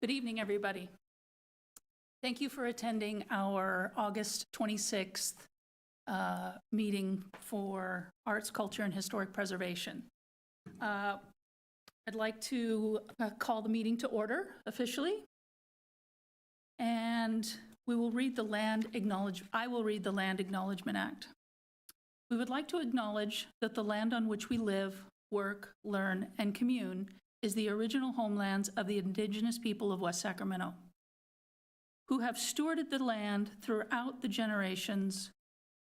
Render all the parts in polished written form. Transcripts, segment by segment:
Good evening, everybody. Thank you for attending our August 26th meeting for Arts, Culture, and Historic Preservation. I'd like to call the meeting to order officially. And we will read the I will read the Land Acknowledgement Act. We would like to acknowledge that the land on which we live, work, learn, and commune is the original homelands of the indigenous people of West Sacramento, who have stewarded the land throughout the generations.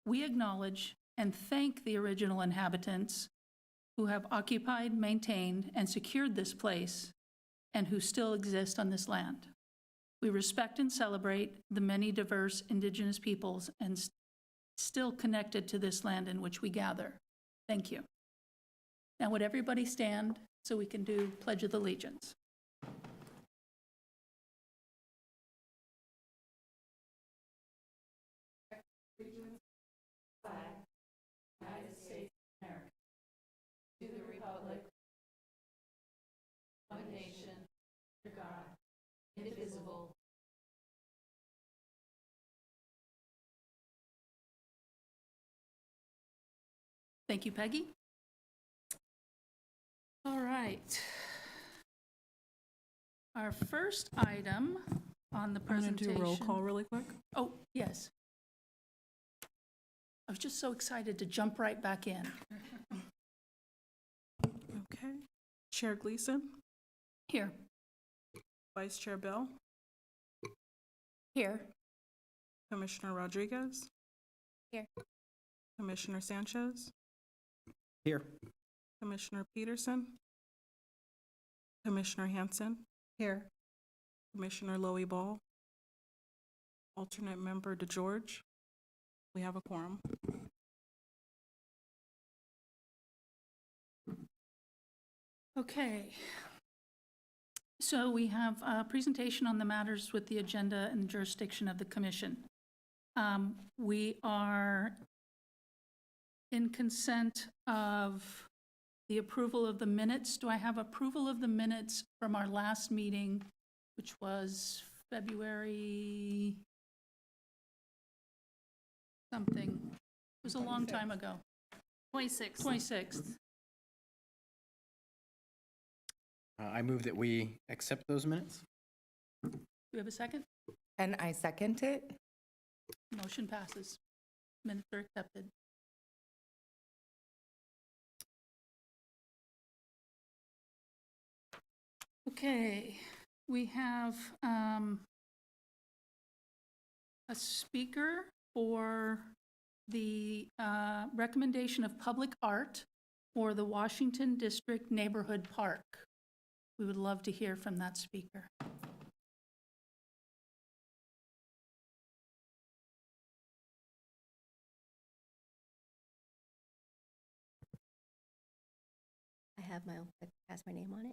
We acknowledge and thank the original inhabitants who have occupied, maintained, and secured this place, and who still exist on this land. We respect and celebrate the many diverse indigenous peoples and still connected to this land in which we gather. Thank you. Now would everybody stand so we can do Pledge of Allegiance? Flag, United States of America, to the republic, one nation, under God, indivisible. Thank you, Peggy. All right. Our first item on the presentation. I'm going to do roll call really quick. Oh, yes. I was just so excited to jump right back in. Okay. Chair Gleason, Here. Vice Chair Bell, Here. Commissioner Rodriguez. Here. Commissioner Sanchez, Here. Commissioner Peterson, Commissioner Hanson. Here. Commissioner Lowy Ball, alternate member DeGeorge. We have a quorum. Okay. So we have a presentation on the matters with the agenda and jurisdiction of the commission. We are in consent of the approval of the minutes. Do I have approval of the minutes from our last meeting, which was February something? It was a long time ago. 26th. 26th. I move that we accept those minutes. Do we have a second? And I second it. Motion passes. Minutes are accepted. Okay, we have a speaker for the recommendation of public art for the Washington District Neighborhood Park. We would love to hear from that speaker. I have my own, has my name on it.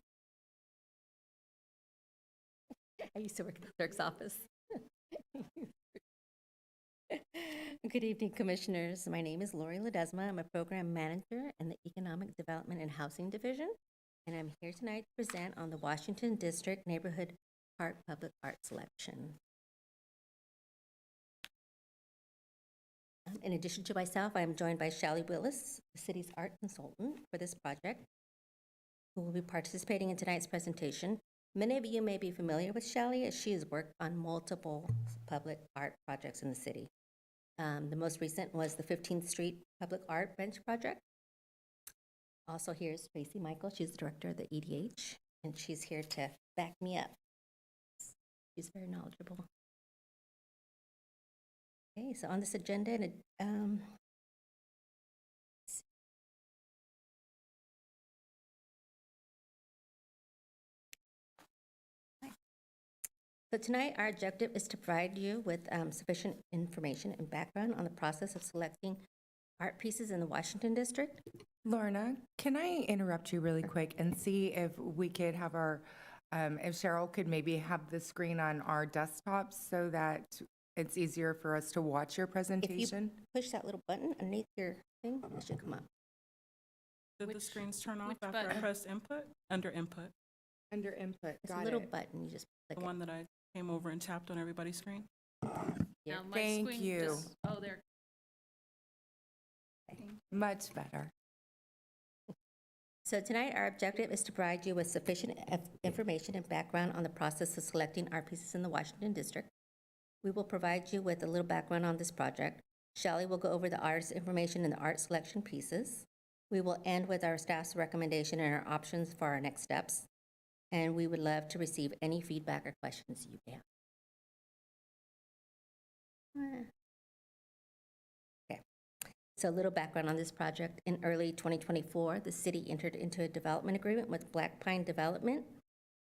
I used to work at the clerk's office. Good evening, Commissioners. My name is Lori Ledesma. I'm a Program Manager in the Economic Development and Housing Division, and I'm here tonight to present on the Washington District Neighborhood Park Public Art Selection. In addition to myself, I am joined by Shally Willis, the city's art consultant for this project, who will be participating in tonight's presentation. Many of you may be familiar with Shally, as she has worked on multiple public art projects in the city. The most recent was the 15th Street Public Art Bench Project. Also here's Tracy Michael. She's the director of the EDH, and she's here to back me up. She's very knowledgeable. Okay, so on this agenda, so tonight, our objective is to provide you with sufficient information and background on the process of selecting art pieces in the Washington District. Lorna, can I interrupt you really quick and see if we could have our, if Cheryl could maybe have the screen on our desktops so that it's easier for us to watch your If presentation? you push that little button underneath your thing, it should come up. Did the screens turn off which after I button? pressed input? Under input. Under input, It's a got little it. button, you just The click it. one that I came over and tapped on everybody's screen? Here. Now, my Thank screen you. just- Oh, there. Much better. So tonight, our objective is to provide you with sufficient information and background on the process of selecting art pieces in the Washington District. We will provide you with a little background on this project. Shelley will go over the artist information and the art selection pieces. We will end with our staff's recommendation and our options for our next steps. And we would love to receive any feedback or questions you may have. Okay. So a little background on this project. In early 2024, the city entered into a development agreement with Black Pine Development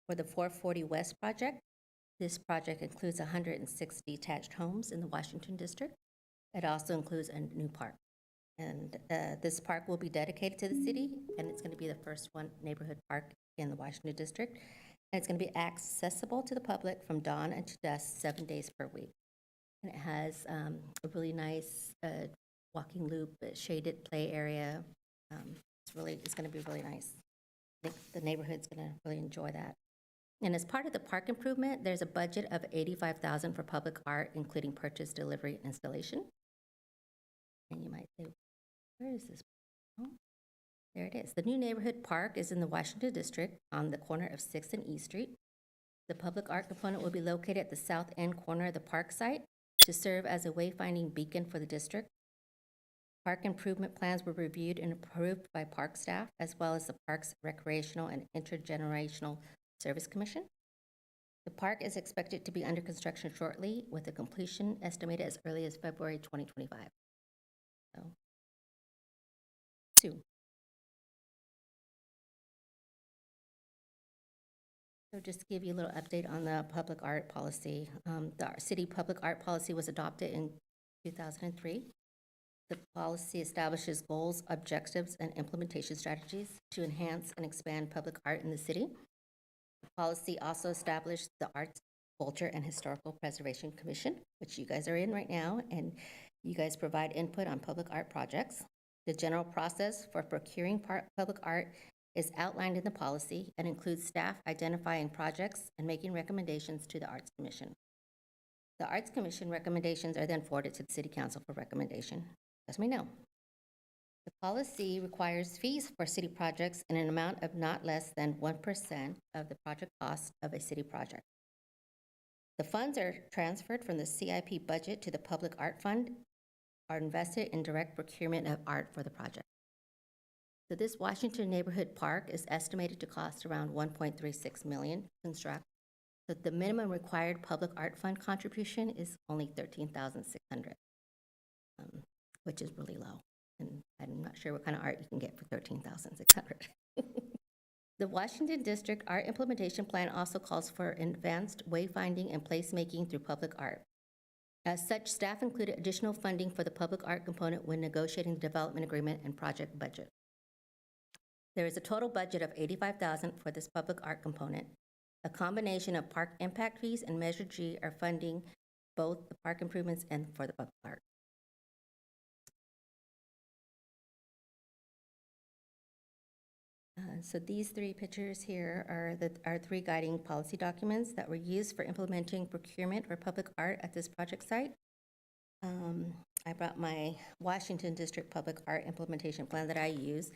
for the 440 West project. This project includes 106 detached homes in the Washington District. It also includes a new park. And this park will be dedicated to the city, and it's going to be the first one neighborhood park in the Washington District. And it's going to be accessible to the public from dawn until dusk, 7 days per week. And it has a really nice walking loop, shaded play area. It's going to be really nice. I think the neighborhood's going to really enjoy that. And as part of the park improvement, there's a budget of $85,000 for public art, including purchase, delivery, and installation. And you might say, where is this? Oh, there it is. The new neighborhood park is in the Washington District on the corner of 6th and E Street. The public art component will be located at the south end corner of the park site to serve as a wayfinding beacon for the district. Park improvement plans were reviewed and approved by park staff, as well as the Parks Recreational and Intergenerational Service Commission. The park is expected to be under construction shortly, with a completion estimated as early as February 2025. So, soon. So just to give you a little update on the public art policy. The city public art policy was adopted in 2003. The policy establishes goals, objectives, and implementation strategies to enhance and expand public art in the city. The policy also established the Arts, Culture, and Historical Preservation Commission, which you guys are in right now, and you guys provide input on public art projects. The general process for procuring public art is outlined in the policy and includes staff identifying projects and making recommendations to the Arts Commission. The Arts Commission recommendations are then forwarded to the City Council for recommendation. As we know, the policy requires fees for city projects in an amount of not less than 1% of the project cost of a city project. The funds are transferred from the CIP budget to the Public Art Fund, are invested in direct procurement of art for the project. So this Washington Neighborhood Park is estimated to cost around $1.36 million to construct. So the minimum required Public Art Fund contribution is only $13,600, which is really low. And I'm not sure what kind of art you can get for $13,600. The Washington District Art Implementation Plan also calls for advanced wayfinding and placemaking through public art. As such, staff included additional funding for the public art component when negotiating the development agreement and project budget. There is a total budget of $85,000 for this public art component. A combination of park impact fees and Measure G are funding both the park improvements and for the public art. So these three pictures here are our three guiding policy documents that were used for implementing procurement for public art at this project site. I brought my Washington District Public Art Implementation Plan that I use,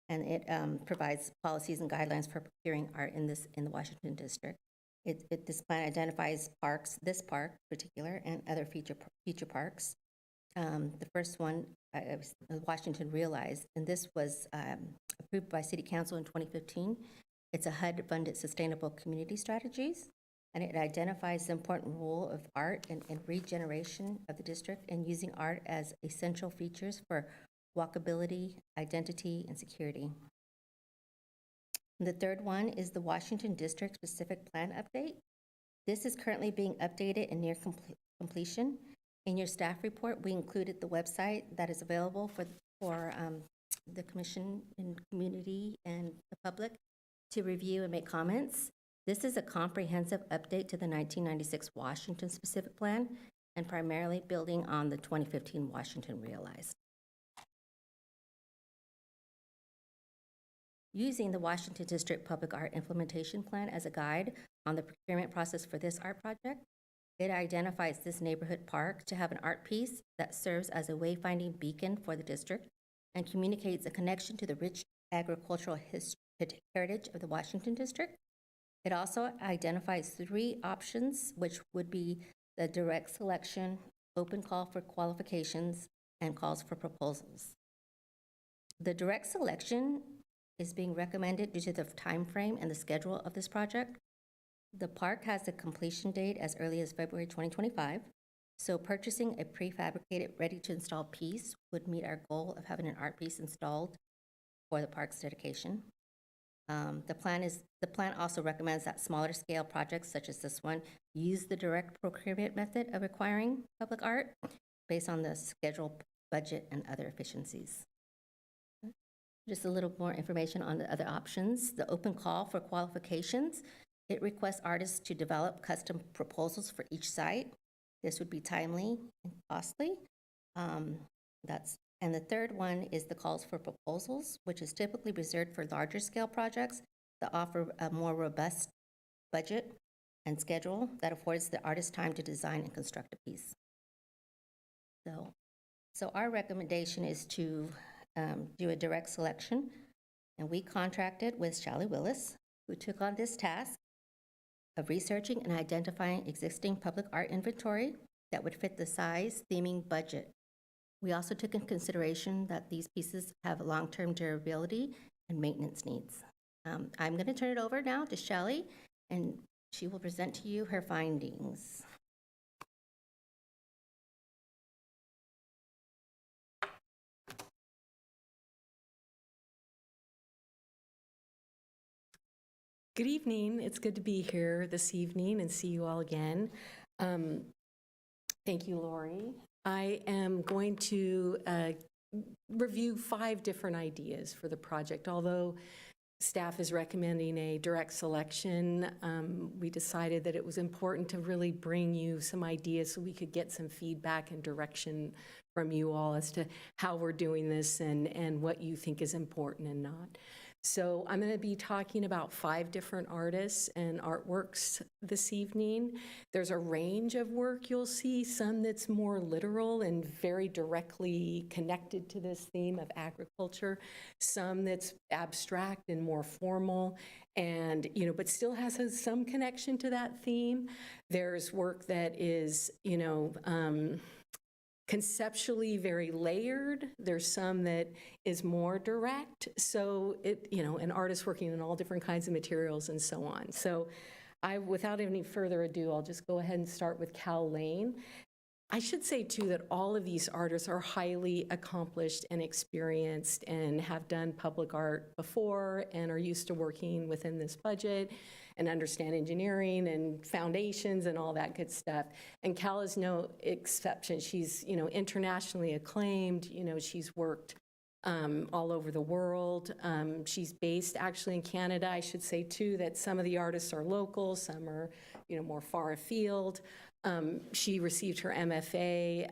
and it provides policies and guidelines for procuring art in the Washington District. This plan identifies parks, this park in particular, and other future parks. The first one, Washington Realized, and this was approved by City Council in 2015. It's a HUD-funded sustainable community strategies, and it identifies the important role of art and regeneration of the district and using art as essential features for walkability, identity, and security. And the third one is the Washington District Specific Plan Update. This is currently being updated and near completion. In your staff report, we included the website that is available for the commission and community and the public to review and make comments. This is a comprehensive update to the 1996 Washington Specific Plan and primarily building on the 2015 Washington Realized. using the Washington District Public Art Implementation Plan as a guide on the procurement process for this art project. It identifies this neighborhood park to have an art piece that serves as a wayfinding beacon for the district and communicates a connection to the rich agricultural heritage of the Washington District. It also identifies 3 options, which would be the direct selection, open call for qualifications, and calls for proposals. The direct selection is being recommended due to the time frame and the schedule of this project. The park has a completion date as early as February 2025, so purchasing a prefabricated, ready-to-install piece would meet our goal of having an art piece installed for the park's dedication. The plan also recommends that smaller scale projects such as this one use the direct procurement method of acquiring public art based on the schedule, budget, and other efficiencies. Just a little more information on the other options. The open call for qualifications, it requests artists to develop custom proposals for each site. This would be timely and costly. And the third one is the calls for proposals, which is typically reserved for larger scale projects that offer a more robust budget and schedule that affords the artist time to design and construct a piece. So our recommendation is to do a direct selection, and we contracted with Shally Willis, who took on this task of researching and identifying existing public art inventory that would fit the size, theming, budget. We also took into consideration that these pieces have long-term durability and maintenance needs. I'm going to turn it over now to Shally, and she will present to you her findings. Good evening. It's good to be here this evening and see you all again. Thank you, Lori. I am going to review 5 different ideas for the project. Although staff is recommending a direct selection, we decided that it was important to really bring you some ideas so we could get some feedback and direction from you all as to how we're doing this and what you think is important and not. So I'm going to be talking about 5 different artists and artworks this evening. There's a range of work you'll see, some that's more literal and very directly connected to this theme of agriculture, some that's abstract and more formal and, but still has some connection to that theme. There's work that is, conceptually very layered. There's some that is more direct. So an artist working in all different kinds of materials and so on. So without any further ado, I'll just go ahead and start with Cal Lane. I should say too that all of these artists are highly accomplished and experienced and have done public art before and are used to working within this budget and understand engineering and foundations and all that good stuff. And Cal is no exception. She's, internationally acclaimed. She's worked all over the world. She's based actually in Canada. I should say too that some of the artists are local, some are, more far afield. She received her MFA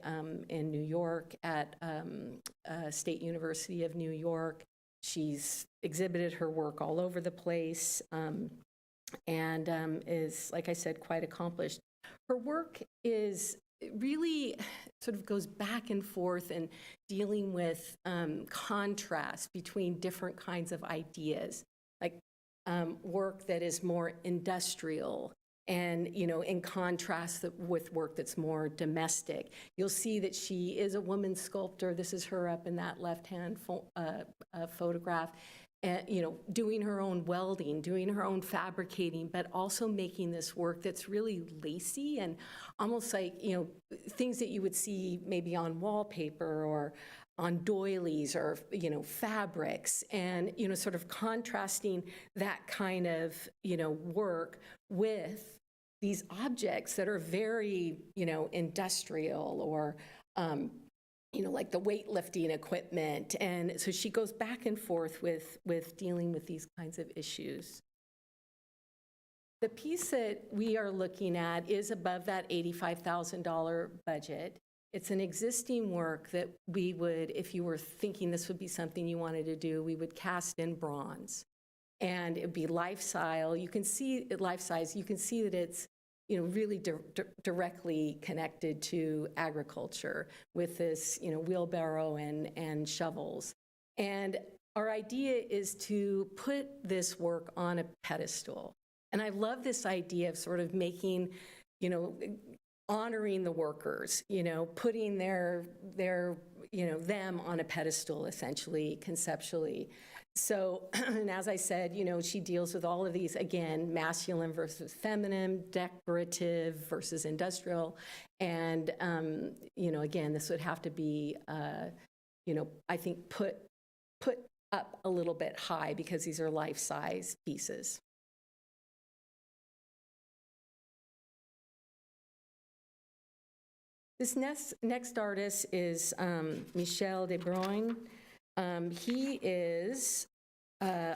in New York at State University of New York. She's exhibited her work all over the place. And is, like I said, quite accomplished. Her work is really sort of goes back and forth and dealing with contrast between different kinds of ideas, like work that is more industrial and, in contrast with work that's more domestic. You'll see that she is a woman sculptor. This is her up in that left-hand photograph. Doing her own welding, doing her own fabricating, but also making this work that's really lacy and almost like, things that you would see maybe on wallpaper or on doilies or, fabrics and, sort of contrasting that kind of, work with these objects that are very, industrial or, like the weightlifting equipment. And so she goes back and forth with dealing with these kinds of issues. The piece that we are looking at is above that $85,000 budget. It's an existing work that we would, if you were thinking this would be something you wanted to do, we would cast in bronze. and it'd be life-size. You can see that it's, really directly connected to agriculture with this, wheelbarrow and shovels. And our idea is to put this work on a pedestal. And I love this idea of sort of making, honoring the workers, putting them on a pedestal, essentially, conceptually. So, and as I said, she deals with all of these, again, masculine versus feminine, decorative versus industrial. And, again, this would have to be, I think put up a little bit high because these are life-size pieces. This next artist is Michel de Bruyne. He is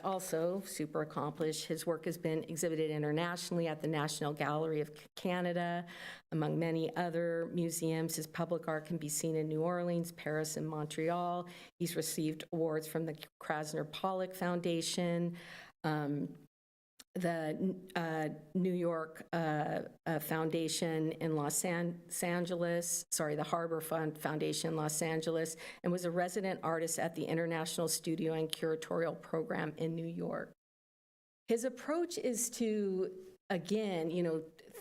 also super accomplished. His work has been exhibited internationally at the National Gallery of Canada, among many other museums. His public art can be seen in New Orleans, Paris, and Montreal. He's received awards from the Krasner Pollock Foundation, the New York Foundation in Los Angeles, the Harbor Foundation in Los Angeles, and was a resident artist at the International Studio and Curatorial Program in New York. His approach is to, again,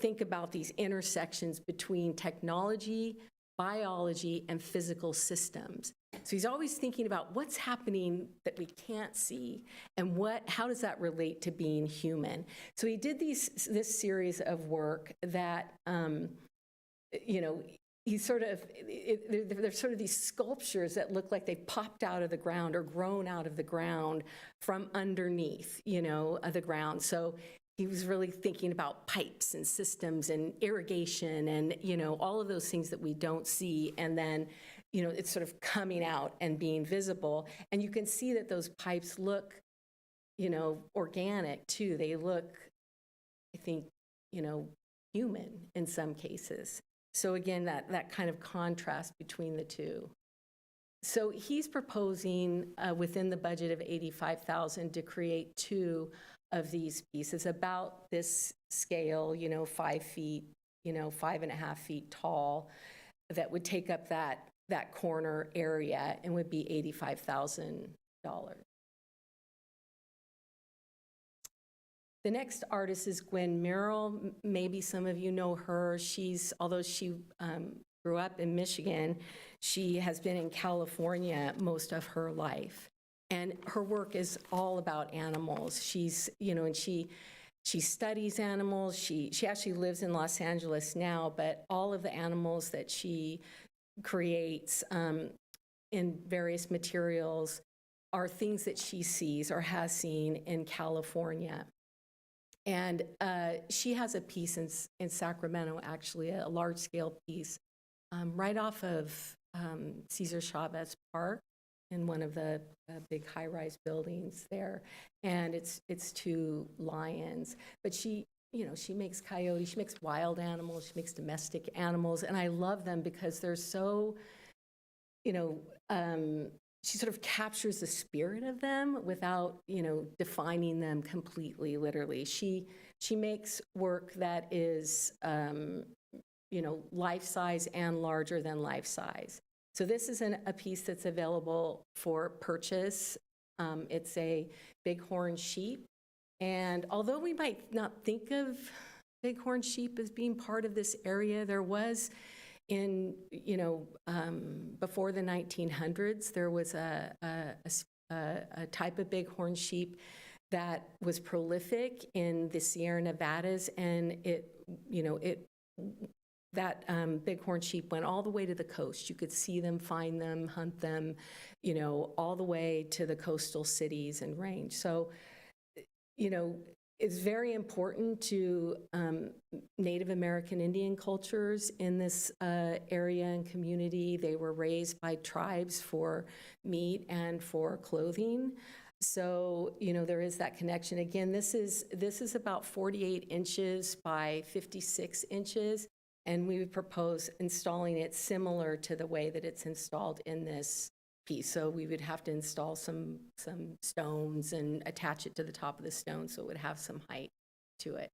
think about these intersections between technology, biology, and physical systems. So he's always thinking about what's happening that we can't see and how does that relate to being human. So he did this series of work that, he's sort of, there's sort of these sculptures that look like they popped out of the ground or grown out of the ground from underneath, of the ground. So he was really thinking about pipes and systems and irrigation and, all of those things that we don't see. And then, it's sort of coming out and being visible. And you can see that those pipes look, organic too. They look, I think, human in some cases. So again, that kind of contrast between the two. So he's proposing within the budget of $85,000 to create 2 of these pieces about this scale, 5 feet, 5.5 feet tall, that would take up that corner area and would be $85,000. The next artist is Gwen Merrill. Maybe some of you know her. Although she grew up in Michigan, she has been in California most of her life. And her work is all about animals. She's, and she studies animals. She actually lives in Los Angeles now, but all of the animals that she creates in various materials are things that she sees or has seen in California. And she has a piece in Sacramento, actually, a large-scale piece, right off of Cesar Chavez Park in one of the big high-rise buildings there. And it's 2 lions. But she makes coyotes, she makes wild animals, she makes domestic animals, and I love them because they're so, she sort of captures the spirit of them without, defining them completely, literally. She makes work that is, life-size and larger than life-size. So this is a piece that's available for purchase. It's a bighorn sheep. And although we might not think of bighorn sheep as being part of this area, there was before the 1900s, there was a type of bighorn sheep that was prolific in the Sierra Nevadas, and that bighorn sheep went all the way to the coast. You could see them, find them, hunt them, all the way to the coastal cities and range. So, it's very important to Native American Indian cultures in this area and community. They were raised by tribes for meat and for clothing. So, there is that connection. Again, this is about 48 inches by 56 inches, and we would propose installing it similar to the way that it's installed in this piece. So we would have to install some stones and attach it to the top of the stone so it would have some height to it.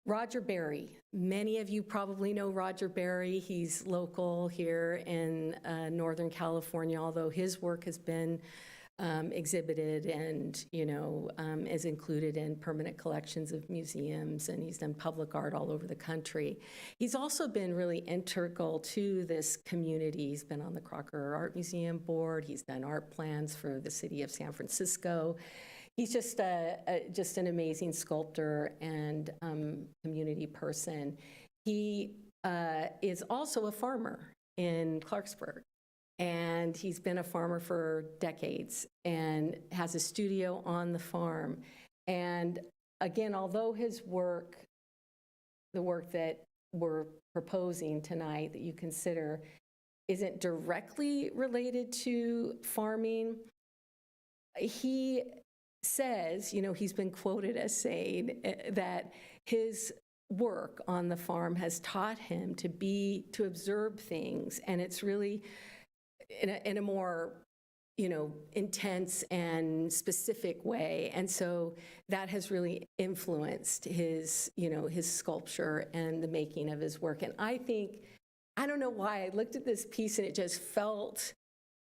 Roger Berry. Many of you probably know Roger Berry. He's local here in Northern California, although his work has been exhibited and, is included in permanent collections of museums, and he's done public art all over the country. He's also been really integral to this community. He's been on the Crocker Art Museum board. He's done art plans for the city of San Francisco. He's just an amazing sculptor and community person. He is also a farmer in Clarksburg, and he's been a farmer for decades and has a studio on the farm. And again, although his work, the work that we're proposing tonight that you consider, isn't directly related to farming, he says, he's been quoted as saying that his work on the farm has taught him to observe things, and it's really in a more, intense and specific way. And so that has really influenced his, his sculpture and the making of his work. And I don't know why I looked at this piece and it just felt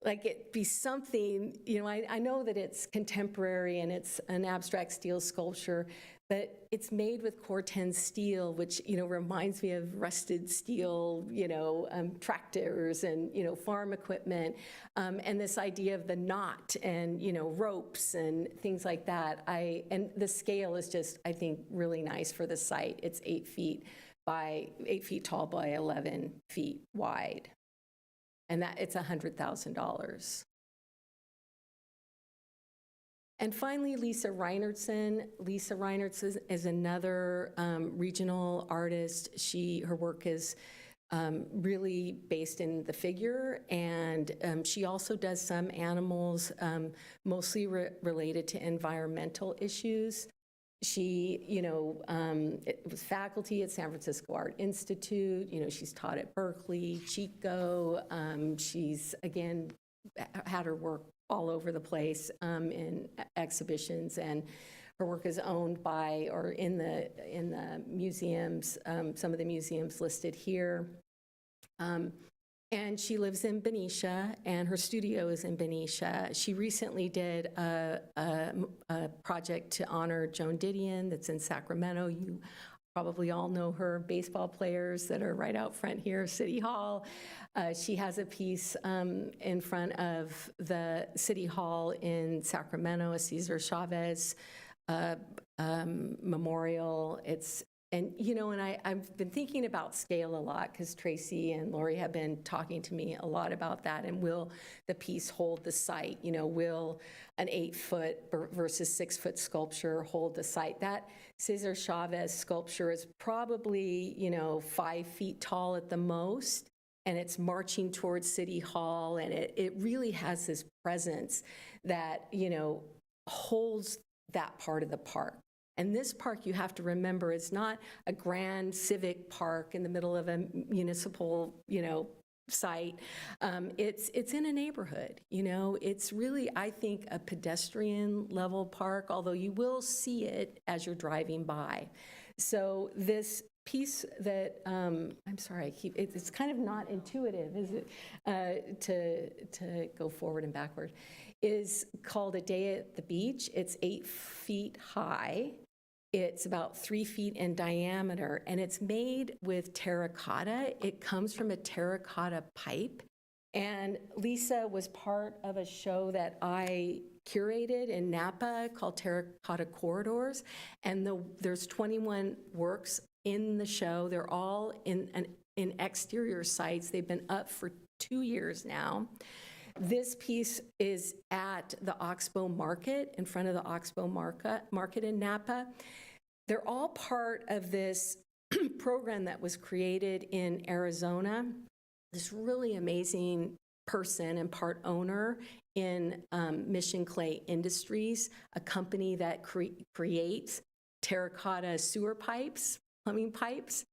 like it'd be something, I know that it's contemporary and it's an abstract steel sculpture, but it's made with Corten steel, which, reminds me of rusted steel, tractors and, farm equipment. And this idea of the knot and, ropes and things like that. And the scale is just, I think, really nice for the site. It's 8 feet tall by 11 feet wide. And that it's $100,000. And finally, Lisa Reinertsen. Lisa Reinertsen is another regional artist. Her work is really based in the figure, and she also does some animals, mostly related to environmental issues. She, was faculty at San Francisco Art Institute. She's taught at Berkeley, Chico. She's, again, had her work all over the place in exhibitions, and her work is owned by or in the museums, some of the museums listed here. And she lives in Benicia, and her studio is in Benicia. She recently did a project to honor Joan Didion that's in Sacramento. You probably all know her, baseball players that are right out front here, City Hall. She has a piece in front of the City Hall in Sacramento, a Cesar Chavez memorial. And I've been thinking about scale a lot because Tracy and Lori have been talking to me a lot about that. And will the piece hold the site? Will an 8-foot versus 6-foot sculpture hold the site? That Cesar Chavez sculpture is probably, 5 feet tall at the most, and it's marching towards City Hall. And it really has this presence that, holds that part of the park. And this park, you have to remember, is not a grand civic park in the middle of a municipal, site. It's in a neighborhood, It's really, I think, a pedestrian level park, although you will see it as you're driving by. So this piece that, I'm sorry, it's kind of not intuitive, is it, to go forward and backward, is called A Day at the Beach. It's 8 feet high. It's about 3 feet in diameter, and it's made with terracotta. It comes from a terracotta pipe. And Lisa was part of a show that I curated in Napa called Terracotta Corridors. And there's 21 works in the show. They're all in exterior sites. They've been up for 2 years now. This piece is at the Oxbow Market, in front of the Oxbow Market in Napa. They're all part of this program that was created in Arizona. This really amazing person and part owner in Mission Clay Industries, a company that creates terracotta sewer pipes, plumbing pipes.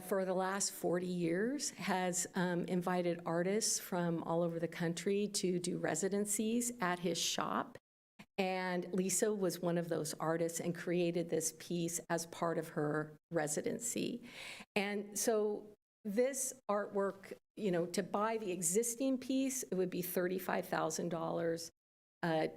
for the last 40 years, has invited artists from all over the country to do residencies at his shop. And Lisa was one of those artists and created this piece as part of her residency. And so this artwork, to buy the existing piece, it would be $35,000.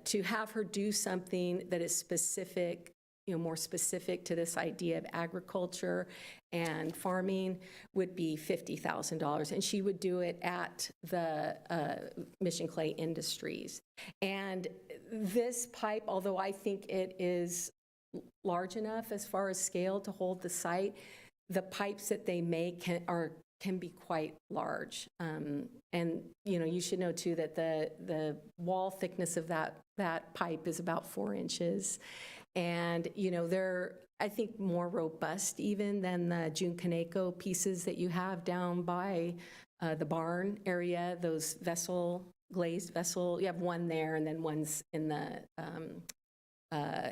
To have her do something that is specific, more specific to this idea of agriculture and farming would be $50,000. And she would do it at the Mission Clay Industries. And this pipe, although I think it is large enough as far as scale to hold the site, the pipes that they make can be quite large. And you should know too that the wall thickness of that pipe is about 4 inches. And, they're, I think, more robust even than the June Kaneko pieces that you have down by the barn area, those glazed vessel. You have one there, and then one's in the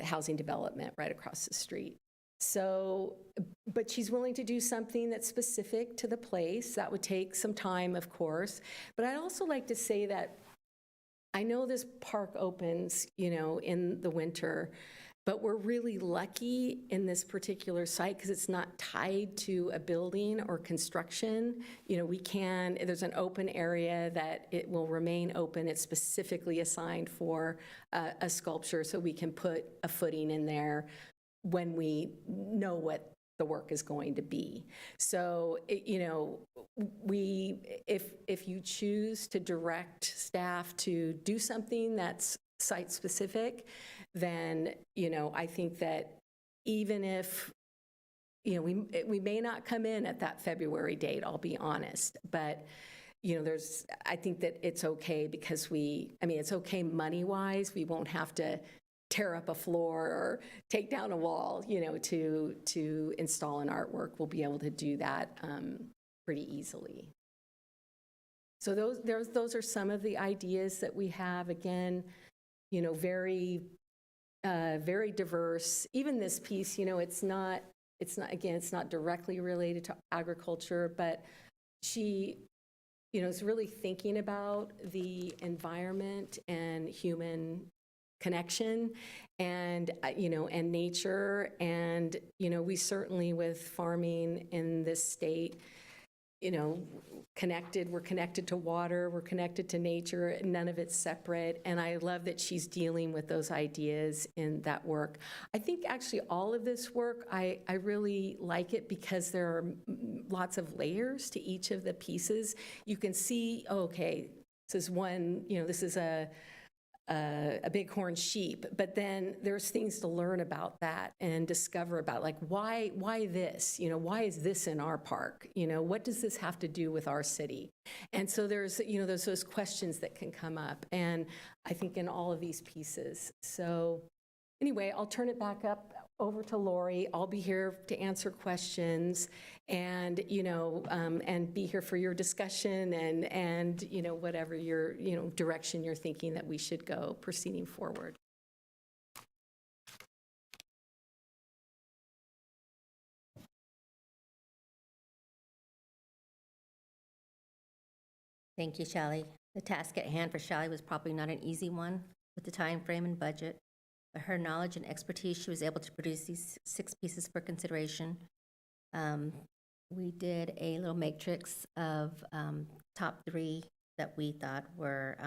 housing development right across the street. So, but she's willing to do something that's specific to the place. That would take some time, of course. But I'd also like to say that I know this park opens, in the winter, but we're really lucky in this particular site because it's not tied to a building or construction. There's an open area that it will remain open. It's specifically assigned for a sculpture, so we can put a footing in there when we know what the work is going to be. So, if you choose to direct staff to do something that's site-specific, then, I think that even if, we may not come in at that February date, I'll be honest, but, I think that it's okay because it's okay money-wise. We won't have to tear up a floor or take down a wall, to install an artwork. We'll be able to do that pretty easily. So those are some of the ideas that we have. Again, very diverse. Even this piece, it's not directly related to agriculture, but she, is really thinking about the environment and human connection and, and nature. And, we certainly, with farming in this state, we're connected to water, we're connected to nature, none of it's separate. And I love that she's dealing with those ideas in that work. I think actually all of this work, I really like it because there are lots of layers to each of the pieces. You can see, okay, this is one, this is a bighorn sheep, but then there's things to learn about that and discover about, like, why this? Why is this in our park? What does this have to do with our city? And so there's those questions that can come up, and I think in all of these pieces. So anyway, I'll turn it back over to Lori. I'll be here to answer questions and, and be here for your discussion and whatever your, direction you're thinking that we should go proceeding forward. Thank you, Shally. The task at hand for Shally was probably not an easy one with the time frame and budget. But her knowledge and expertise, she was able to produce these 6 pieces for consideration. We did a little matrix of top 3 that we thought were,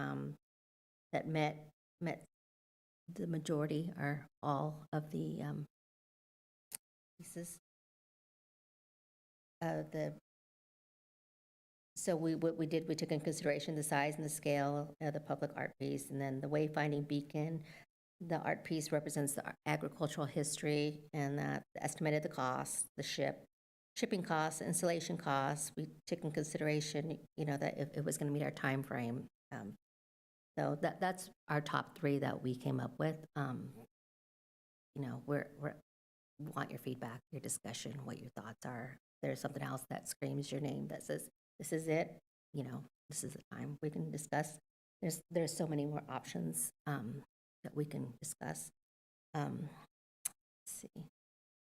that met the majority or all of the pieces. So what we did, we took into consideration the size and the scale of the public art piece, and then the wayfinding beacon. The art piece represents the agricultural history, and that estimated the cost, the shipping costs, installation costs. We took in consideration, that if it was going to meet our time frame. So that's our top 3 that we came up with. We want your feedback, your discussion, what your thoughts are. If there's something else that screams your name that says, this is it, this is the time we can discuss. There's so many more options that we can discuss. Let's see.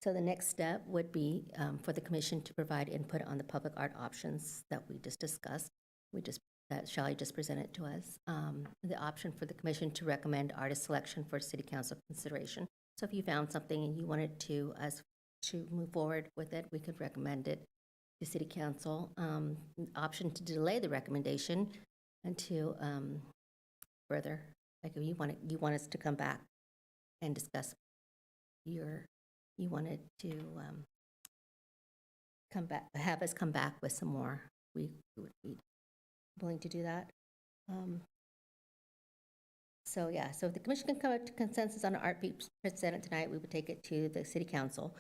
So the next step would be for the commission to provide input on the public art options that we just discussed. That Shelley just presented to us. The option for the commission to recommend artist selection for city council consideration. So if you found something and you wanted to us to move forward with it, we could recommend it to city council. Option to delay the recommendation until further, like if you want us to come back and discuss you wanted to have us come back with some more. We would be willing to do that. So if the commission can come up to consensus on the art piece presented tonight, we would take it to the city council.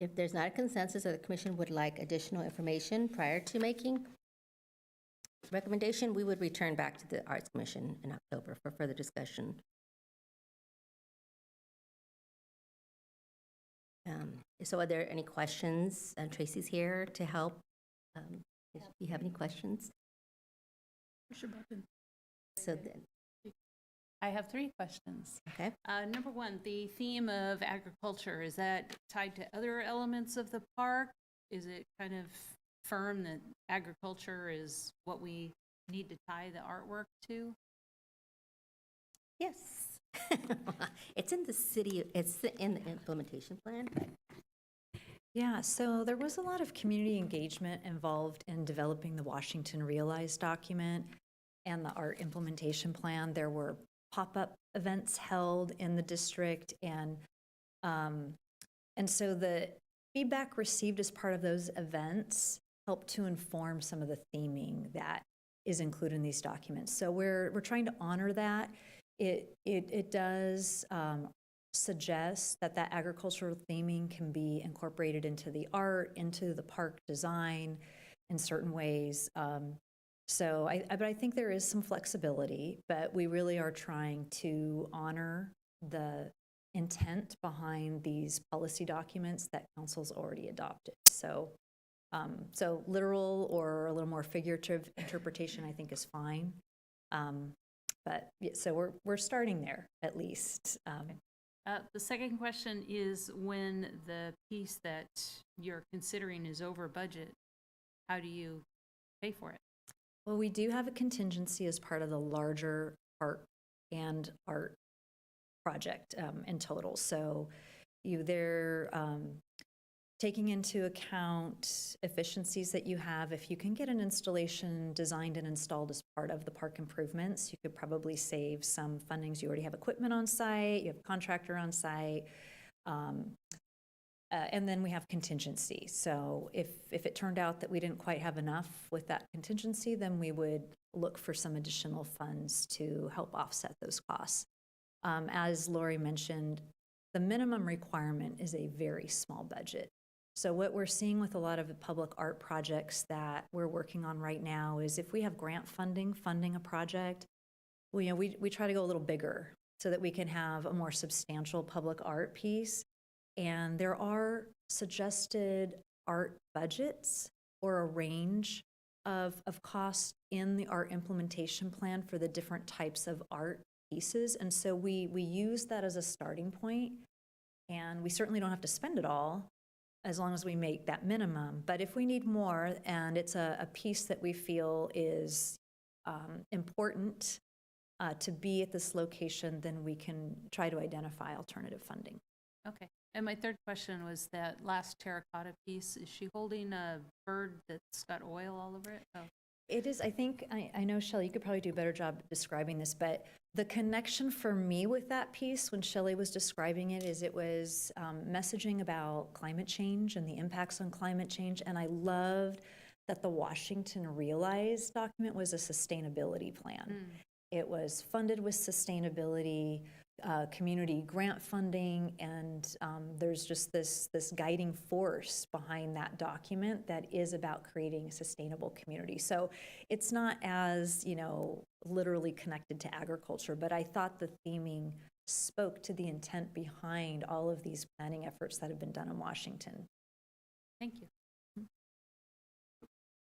If there's not a consensus or the commission would like additional information prior to making recommendation, we would return back to the Arts Commission in October for further discussion. So are there any questions? Tracy's here to help. If you have any questions. Push your button. So then, I have 3 questions. okay. Number 1, the theme of agriculture, is that tied to other elements of the park? Is it kind of firm that agriculture is what we need to tie the artwork to? Yes. It's in the city, it's in the implementation plan. Yeah, so there was a lot of community engagement involved in developing the Washington Realize document and the art implementation plan. There were pop-up events held in the district, and so the feedback received as part of those events helped to inform some of the theming that is included in these documents. So we're trying to honor that. It does suggest that agricultural theming can be incorporated into the art, into the park design in certain ways. But I think there is some flexibility, but we really are trying to honor the intent behind these policy documents that council's already adopted. So literal or a little more figurative interpretation, I think, is fine. But yeah, so we're starting there at least. The second question is, when the piece that you're considering is over budget, how do you pay for it? Well, we do have a contingency as part of the larger park and art project in total. So they're taking into account efficiencies that you have. If you can get an installation designed and installed as part of the park improvements, you could probably save some fundings. You already have equipment on site, you have a contractor on site, and then we have contingency. So if it turned out that we didn't quite have enough with that contingency, then we would look for some additional funds to help offset those costs. As Lori mentioned, the minimum requirement is a very small budget. So what we're seeing with a lot of the public art projects that we're working on right now is if we have grant funding a project, we try to go a little bigger so that we can have a more substantial public art piece. And there are suggested art budgets or a range of costs in the art implementation plan for the different types of art pieces. And so we use that as a starting point, and we certainly don't have to spend it all as long as we make that minimum. But if we need more and it's a piece that we feel is important to be at this location, then we can try to identify alternative funding. Okay. And my third question was that last terracotta piece, is she holding a bird that's got oil all over it? Oh. It is, I think, I know, Shelley, you could probably do a better job describing this, but the connection for me with that piece when Shelley was describing it is it was messaging about climate change and the impacts on climate change. And I loved that the Washington Realize document was a sustainability plan. It was funded with sustainability, community grant funding, and there's just this guiding force behind that document that is about creating a sustainable community. So it's not as, literally connected to agriculture, but I thought the theming spoke to the intent behind all of these planning efforts that have been done in Washington. Thank you.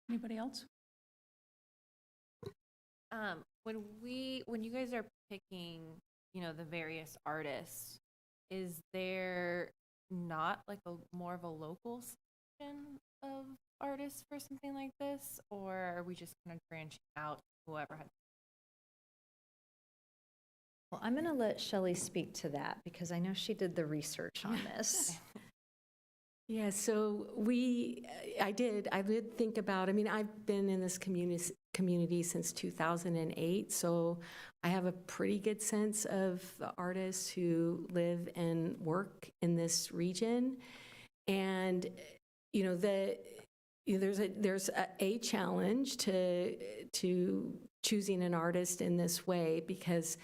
Anybody else? When you guys are picking, the various artists, is there not like more of a local section of artists for something like this? Or are we just kind of branching out whoever had? Well, I'm going to let Shelley speak to that because I know she did the research on this. Yeah, so I did think about, I mean, I've been in this community since 2008, so I have a pretty good sense of the artists who live and work in this region. And, you know, there's a challenge to choosing an artist in this way, because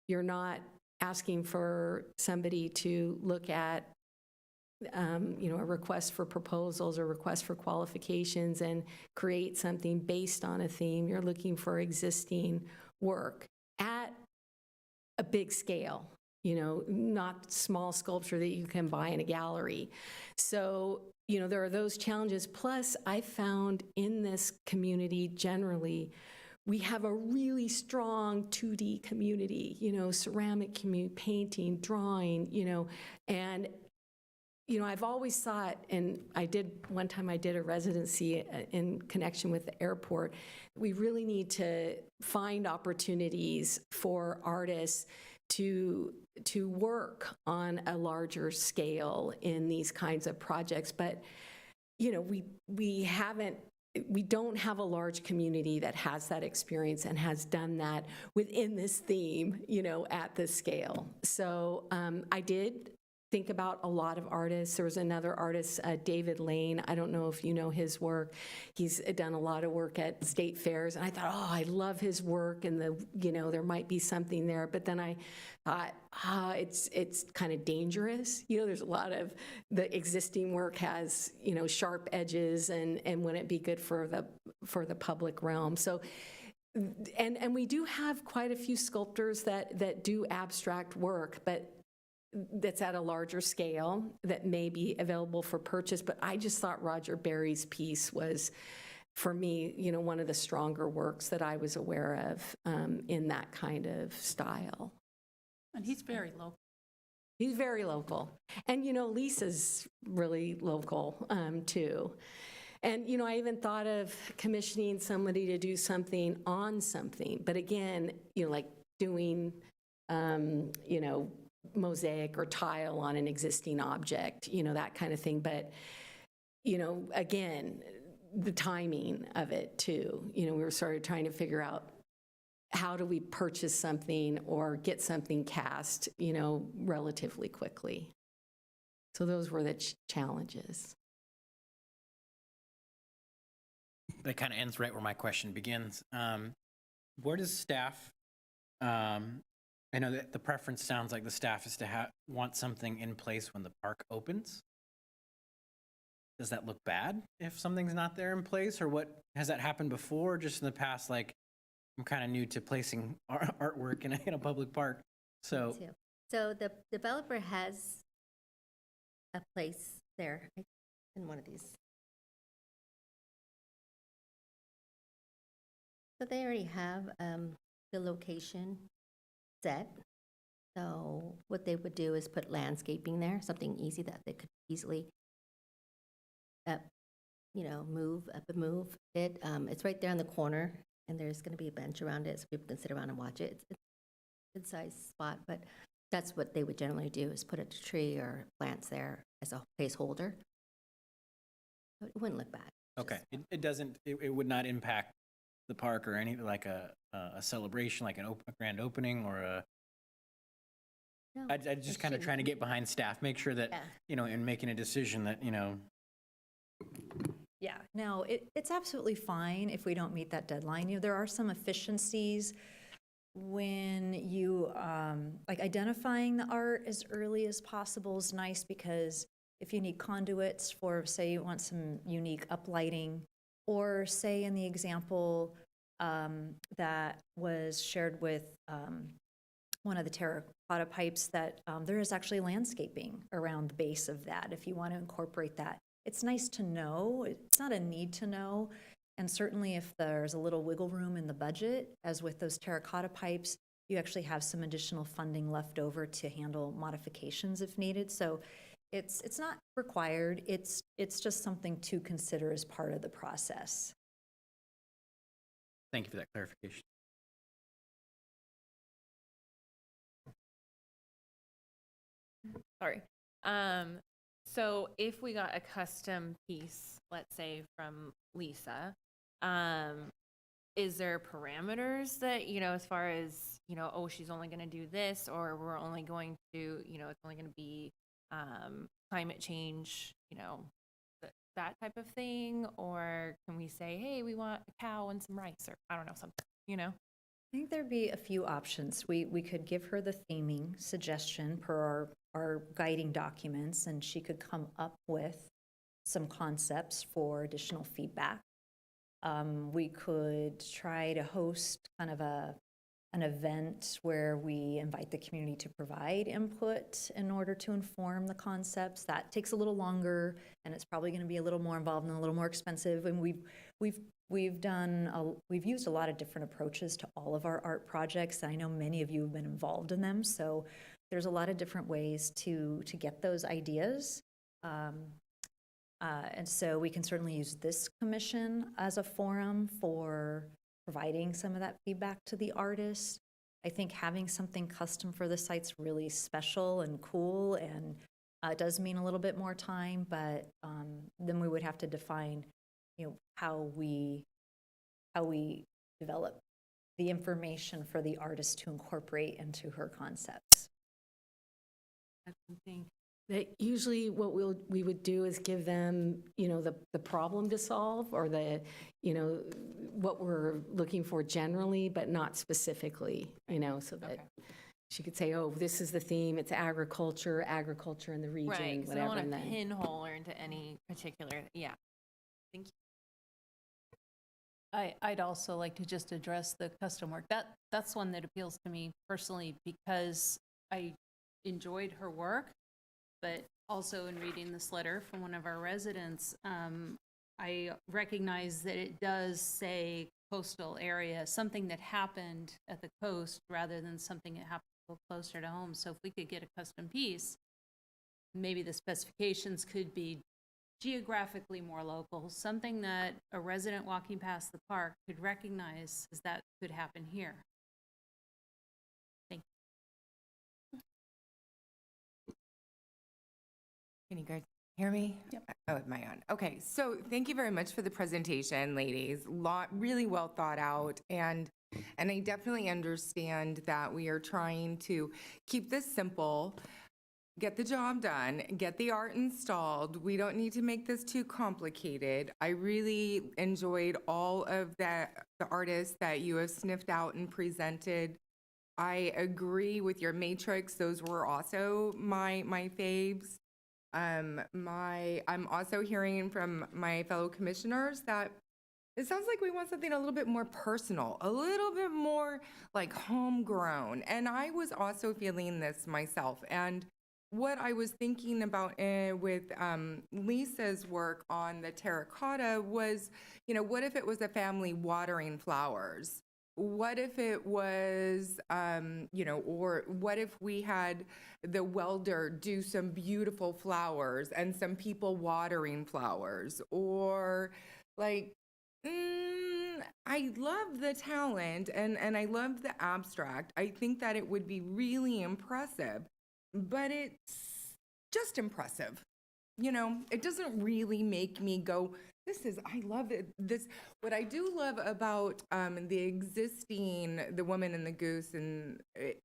you're not asking for somebody to look at you know, a request for proposals or request for qualifications and create something based on a theme. You're looking for existing work at a big scale, you know, not small sculpture that you can buy in a gallery. So, you know, there are those challenges. Plus, I found in this community generally, we have a really strong 2D community, you know, ceramic community, painting, drawing, you know, and you know, I've always thought, and one time I did a residency in connection with the airport, we really need to find opportunities for artists to work on a larger scale in these kinds of projects. But, you know, we don't have a large community that has that experience and has done that within this theme, you know, at this scale. So I did think about a lot of artists. There was another artist, David Lane. I don't know if you know his work. He's done a lot of work at state fairs, and I thought, oh, I love his work, and you know, there might be something there. But then I thought, it's kind of dangerous. You know, there's a lot of the existing work has, you know, sharp edges, and wouldn't be good for the public realm. So. And we do have quite a few sculptors that do abstract work, but that's at a larger scale that may be available for purchase. But I just thought Roger Berry's piece was, for me, you know, one of the stronger works that I was aware of in that kind of style. And he's very local. He's very local. And, you know, Lisa's really local too. And, you know, I even thought of commissioning somebody to do something on something. But again, you know, like doing, you know, mosaic or tile on an existing object, you know, that kind of thing. But, you know, again, the timing of it too. You know, we were sort of trying to figure out how do we purchase something or get something cast, you know, relatively quickly. So those were the challenges. That kind of ends right where my question begins. Where does staff, I know that the preference sounds like the staff is to want something in place when the park opens. Does that look bad if something's not there in place, or what, has that happened before, just in the past? Like, I'm kind of new to placing artwork in a public park, so. So the developer has a place there in one of these. So they already have the location set. So what they would do is put landscaping there, something easy that they could easily, you know, move up and move it. It's right there on the corner, and there's going to be a bench around it so people can sit around and watch it. It's a good-sized spot, but that's what they would generally do, is put a tree or plants there as a placeholder. It wouldn't look bad. Okay, it would not impact the park or anything, like a celebration, like a grand opening or a. No, I just kind of trying to get behind staff, make sure that, you know, in making a decision that, you know. Yeah, no, it's absolutely fine if we don't meet that deadline. You know, there are some efficiencies when you, like identifying the art as early as possible is nice, because if you need conduits for, say, you want some unique uplighting, or say in the example that was shared with one of the terracotta pipes, that there is actually landscaping around the base of that if you want to incorporate that. It's nice to know. It's not a need to know. And certainly if there's a little wiggle room in the budget, as with those terracotta pipes, you actually have some additional funding left over to handle modifications if needed. So It's not required, it's just something to consider as part of the process. Thank you for that clarification. Sorry. So if we got a custom piece, let's say from Lisa, is there parameters that, as far as, oh, she's only going to do this, or we're only going to, it's only going to be climate change, that type of thing? Or can we say, hey, we want a cow and some rice, or I don't know, something, I think there'd be a few options. We could give her the theming suggestion per our guiding documents, and she could come up with some concepts for additional feedback. We could try to host kind of an event where we invite the community to provide input in order to inform the concepts. That takes a little longer, and it's probably going to be a little more involved and a little more expensive. And we've used a lot of different approaches to all of our art projects. I know many of you have been involved in them, so there's a lot of different ways to get those ideas. And so we can certainly use this commission as a forum for providing some of that feedback to the artists. I think having something custom for the site's really special and cool, and it does mean a little bit more time, but then we would have to define, how we develop the information for the artist to incorporate into her concepts. That's something that usually what we would do is give them, the problem to solve, or what we're looking for generally, but not specifically, so that she could say, oh, this is the theme, it's agriculture in the region, right? Because I whatever. don't want to pinhole her into any particular, yeah. Thank you. I'd also like to just address the custom work. That's one that appeals to me personally because I enjoyed her work, but also in reading this letter from one of our residents, I recognize that it does say coastal area, something that happened at the coast rather than something that happened a little closer to home. So if we could get a custom piece, maybe the specifications could be geographically more local, something that a resident walking past the park could recognize as that could happen here. Thank you. Can you guys hear me? Yep. Oh, am I on? Okay, so thank you very much for the presentation, ladies. Really well thought out, and I definitely understand that we are trying to keep this simple, get the job done, get the art installed. We don't need to make this too complicated. I really enjoyed all of the artists that you have sniffed out and presented. I agree with your matrix. Those were also my faves. I'm also hearing from my fellow commissioners that it sounds like we want something a little bit more personal, a little bit more like homegrown. And I was also feeling this myself. And what I was thinking about with Lisa's work on the terracotta was, what if it was a family watering flowers? What if it was, or what if we had the welder do some beautiful flowers and some people watering flowers? Or like, I love the talent and I love the abstract. I think that it would be really impressive. But it's just impressive. It doesn't really make me go, I love it. What I do love about the Woman and the Goose,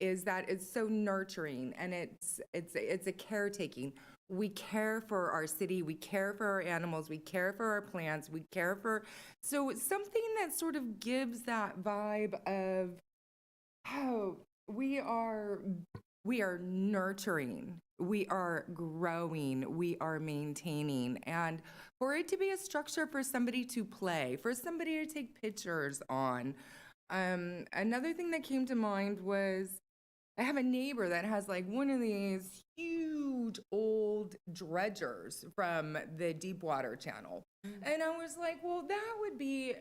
is that it's so nurturing, and it's a caretaking. We care for our city, we care for our animals, we care for our plants, so it's something that sort of gives that vibe of, oh, we are nurturing, we are growing, we are maintaining. And for it to be a structure for somebody to play, for somebody to take pictures on. Another thing that came to mind was I have a neighbor that has like one of these huge old dredgers from the Deepwater Channel. And I was like, well, that would be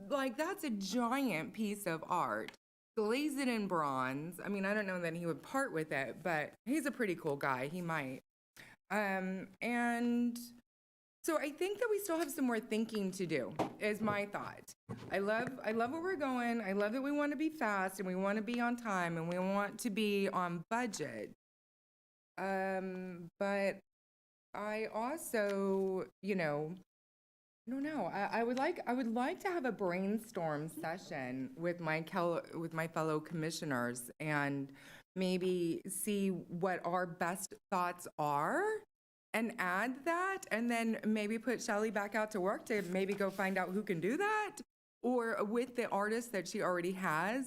like, that's a giant piece of art. Glaze it in bronze. I mean, I don't know that he would part with it, but he's a pretty cool guy. He might. And so I think that we still have some more thinking to do, is my thought. I love where we're going. I love that we want to be fast and we want to be on time and we want to be on budget. But I also, I don't know. I would like to have a brainstorm session with my fellow commissioners and maybe see what our best thoughts are and add that, and then maybe put Shelley back out to work to maybe go find out who can do that, or with the artist that she already has,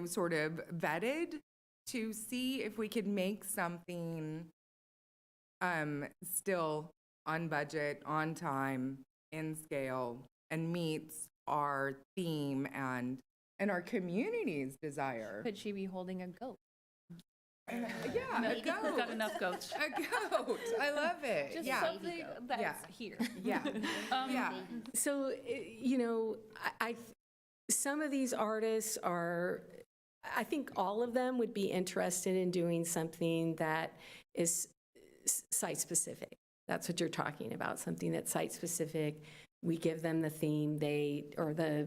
sort of vetted, to see if we could make something still on budget, on time, in scale, and meets our theme and our community's desire. Could she be holding a goat? Yeah, a We've goat. got enough goats. A goat. I love it. Just Yeah. something that's here. Yeah. Yeah. So, some of these artists are, I think all of them would be interested in doing something that is site-specific. That's what you're talking about, something that's site-specific. We give them the theme, or the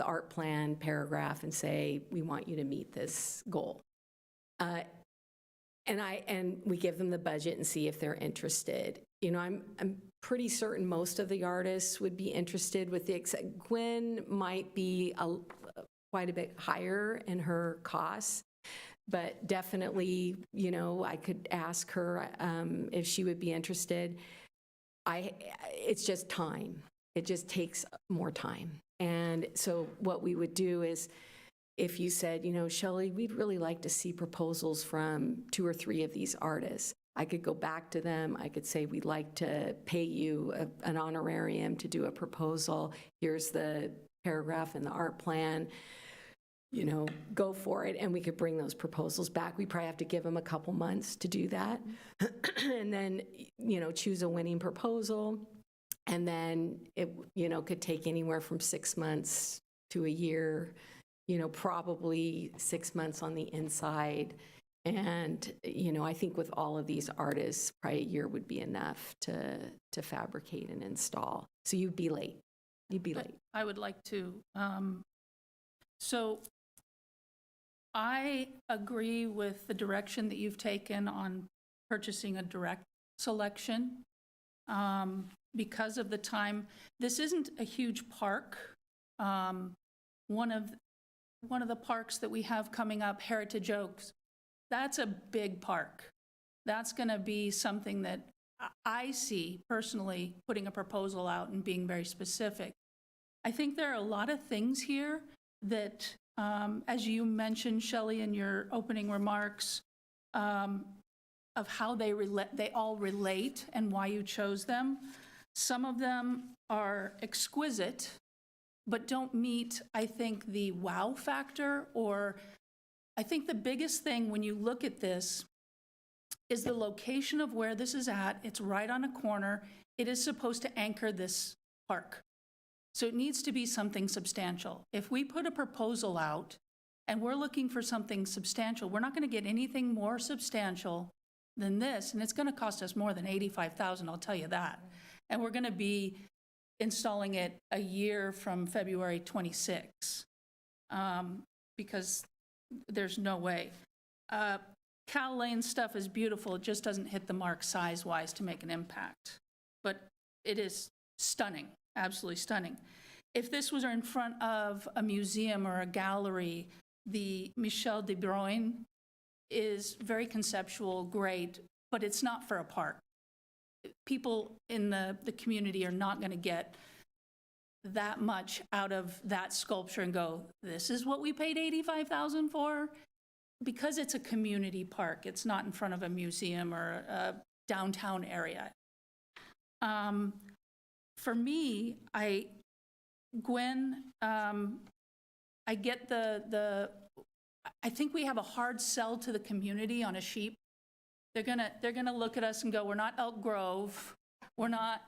art plan paragraph, and say, we want you to meet this goal. And we give them the budget and see if they're interested. I'm pretty certain most of the artists would be interested, with the Gwen might be quite a bit higher in her costs, but definitely, I could ask her if she would be interested. It's just time. It just takes more time. And so what we would do is, if you said, Shelley, we'd really like to see proposals from 2 or 3 of these artists, I could go back to them. I could say, we'd like to pay you an honorarium to do a proposal. Here's the paragraph in the art plan. Go for it. And we could bring those proposals back. We probably have to give them a couple months to do that. And then, choose a winning proposal. And then it, could take anywhere from 6 months to a year, probably 6 months on the inside. And, I think with all of these artists, probably a year would be enough to fabricate and install. So you'd be late. I would like to. So I agree with the direction that you've taken on purchasing a direct selection. Because of the time, this isn't a huge park. One of the parks that we have coming up, Heritage Oaks, that's a big park. That's going to be something that I see personally putting a proposal out and being very specific. I think there are a lot of things here that, as you mentioned, Shelley, in your opening remarks, of how they all relate and why you chose them. Some of them are exquisite, but don't meet, I think, the wow factor. Or I think the biggest thing when you look at this is the location of where this is at. It's right on a corner. It is supposed to anchor this park. So it needs to be something substantial. If we put a proposal out and we're looking for something substantial, we're not going to get anything more substantial than this, and it's going to cost us more than $85,000, I'll tell you that. And we're going to be installing it a year from February 26, because there's no way. Cal Lane stuff is beautiful. It just doesn't hit the mark size-wise to make an impact. But it is stunning, absolutely stunning. If this was in front of a museum or a gallery, the Michel de Bruyne is very conceptual, great, but it's not for a park. People in the community are not going to get that much out of that sculpture and go, this is what we paid $85,000 for? Because it's a community park. It's not in front of a museum or a downtown area. For me, Gwen, I get I think we have a hard sell to the community on a sheep. They're gonna look at us and go, we're not Elk Grove, we're not,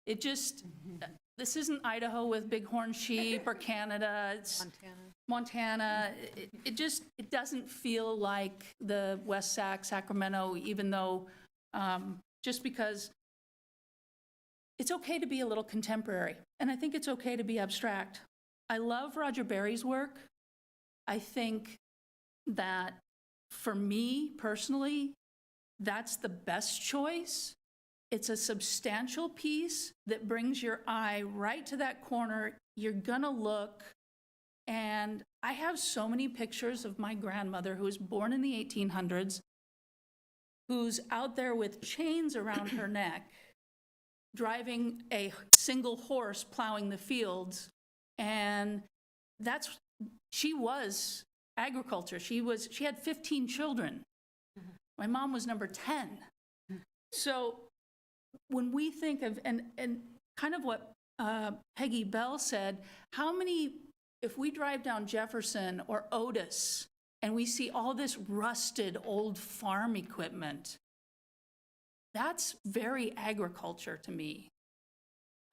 this isn't Idaho with bighorn sheep or Canada, it's Montana. It doesn't feel like the West Sac, Sacramento, even though just because it's okay to be a little contemporary, and I think it's okay to be abstract. I love Roger Berry's work. I think that for me personally, that's the best choice. It's a substantial piece that brings your eye right to that corner. You're gonna look, and I have so many pictures of my grandmother, who was born in the 1800s, who's out there with chains around her neck, driving a single horse plowing the fields. And she was agriculture. She had 15 children. My mom was number 10. So when we think of, and kind of what Peggy Bell said, how many, if we drive down Jefferson or Otis and we see all this rusted old farm equipment, that's very agriculture to me.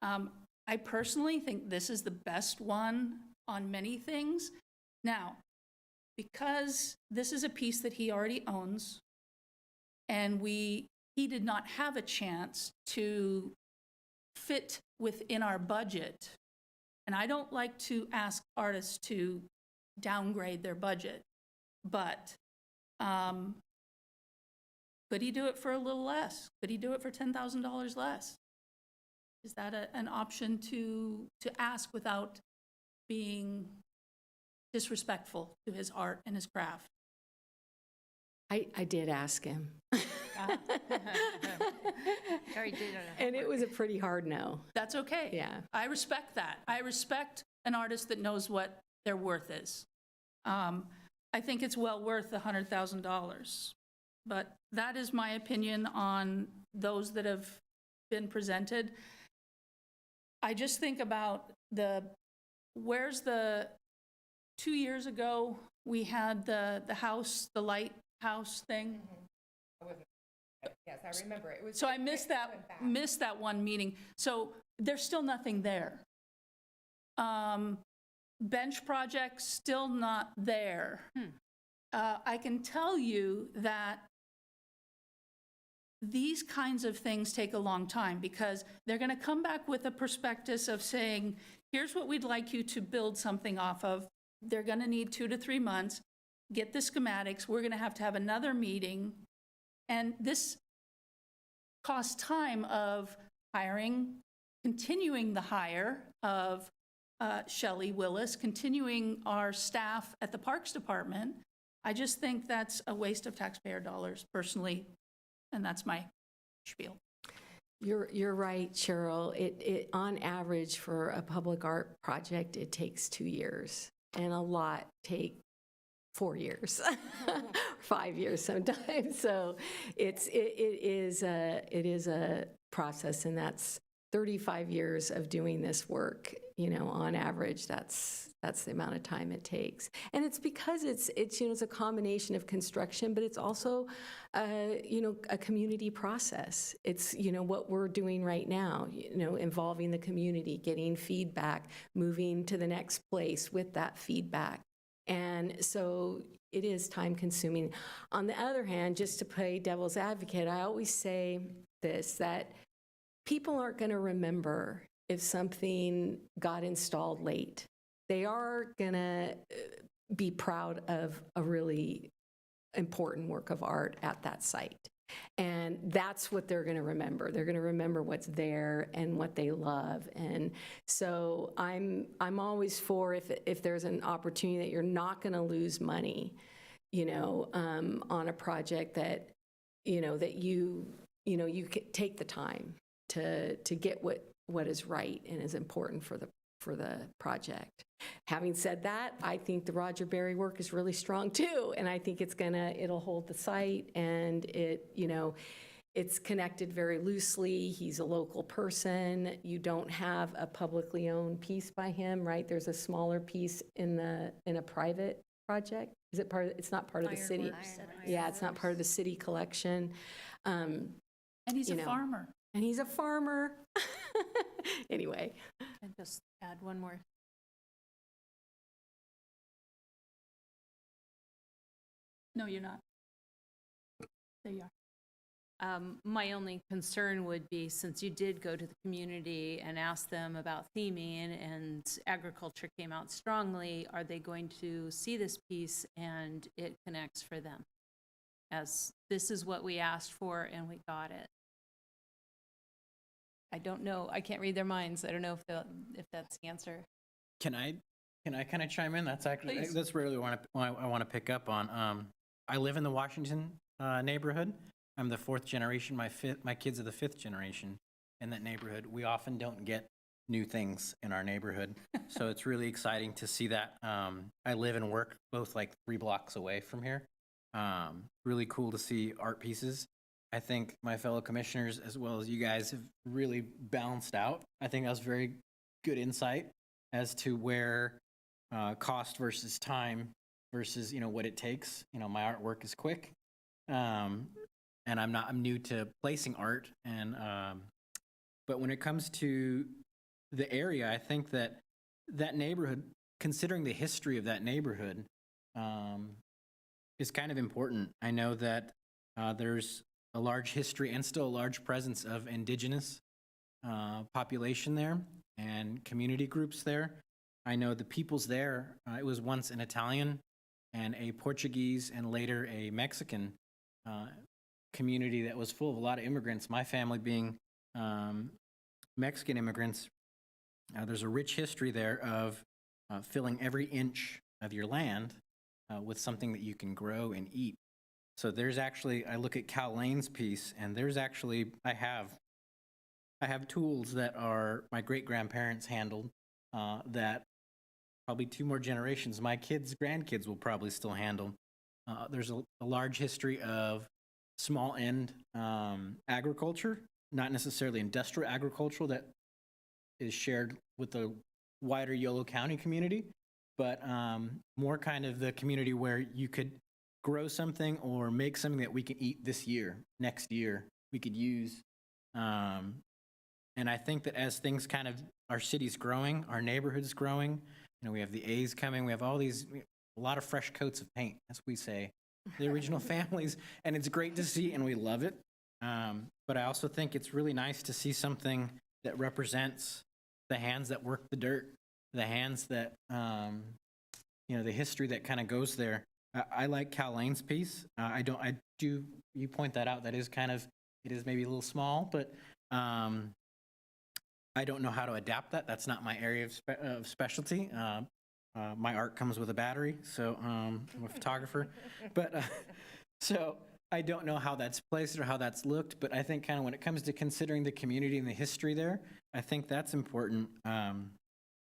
I personally think this is the best one on many things. Now, because this is a piece that he already owns, and he did not have a chance to fit within our budget, and I don't like to ask artists to downgrade their budget, but could he do it for a little less? Could he do it for $10,000 less? Is that an option to ask without being disrespectful to his art and his craft? I did ask him. Already did it. And it was a pretty hard no. That's okay. Yeah. I respect that. I respect an artist that knows what their worth is. I think it's well worth the $100,000. But that is my opinion on those that have been presented. I just think about where's the 2 years ago, we had the lighthouse thing. Yes, I remember. It was. So I missed that one meeting. So there's still nothing there. Bench project, still not there. I can tell you that these kinds of things take a long time, because they're going to come back with a prospectus of saying, here's what we'd like you to build something off of. They're going to need 2 to 3 months. Get the schematics. We're going to have another meeting. And this costs time of hiring, continuing the hire of Shelley Willis, continuing our staff at the Parks Department. I just think that's a waste of taxpayer dollars, personally, and that's my spiel. You're right, Cheryl. It on average for a public art project, it takes 2 years, and a lot take 4 years, 5 years sometimes. So it is a process, and that's 35 years of doing this work. On average, that's the amount of time it takes. And it's because it's a combination of construction, but it's also a community process. It's what we're doing right now, involving the community, getting feedback, moving to the next place with that feedback. And so it is time consuming. On the other hand, just to play devil's advocate, I always say this, that people aren't going to remember if something got installed late. They are going to be proud of a really important work of art at that site. And that's what they're going to remember. They're going to remember what's there and what they love. And so I'm always for, if there's an opportunity that you're not going to lose money, on a project, that you can take the time to get what is right and is important for the project. Having said that, I think the Roger Berry work is really strong too, and I think it'll hold the site, and it's connected very loosely. He's a local person. You don't have a publicly owned piece by him, right? There's a smaller piece in a private project. Is it part of? It's not part of the city. Yeah, it's not part of the city collection. And he's a farmer. And he's a farmer. Anyway. And just add one more. No, you're not. There you are. My only concern would be, since you did go to the community and ask them about theming and agriculture came out strongly, are they going to see this piece and it connects for them? As this is what we asked for and we got it. I don't know, I can't read their minds. I don't know if that's the answer. Can I kind of chime in? That's actually, Please. that's really what I want to pick up on. I live in the Washington neighborhood. I'm the fourth generation. My kids are the fifth generation in that neighborhood. We often don't get new things in our neighborhood. So it's really exciting to see that. I live and work both like 3 blocks away from here. Really cool to see art pieces. I think my fellow commissioners, as well as you guys, have really balanced out. I think that was very good insight as to where cost versus time versus, what it takes. My artwork is quick. And I'm new to placing art. And, but when it comes to the area, I think that neighborhood, considering the history of that neighborhood, is kind of important. I know that there's a large history and still a large presence of indigenous population there and community groups there. I know the peoples there, it was once an Italian and a Portuguese and later a Mexican community that was full of a lot of immigrants. My family being Mexican immigrants, there's a rich history there of filling every inch of your land with something that you can grow and eat. So there's actually, I look at Cal Lane's piece, and there's actually, I have tools that are my great-grandparents handled that probably 2 more generations, my kids' grandkids will probably still handle. There's a large history of small end agriculture, not necessarily industrial agriculture that is shared with the wider Yolo County community, but more kind of the community where you could grow something or make something that we can eat this year, next year, we could use. And I think that as things kind of, our city's growing, our neighborhood's growing, we have the A's coming, we have all these, a lot of fresh coats of paint, as we say, the original families, and it's great to see, and we love it. But I also think it's really nice to see something that represents the hands that work the dirt, the hands that, the history that kind of goes there. I like Cal Lane's piece. You point that out. That is kind of, it is maybe a little small, but I don't know how to adapt that. That's not my area of specialty. My art comes with a battery, so I'm a photographer. But so I don't know how that's placed or how that's looked, but I think kind of when it comes to considering the community and the history there, I think that's important.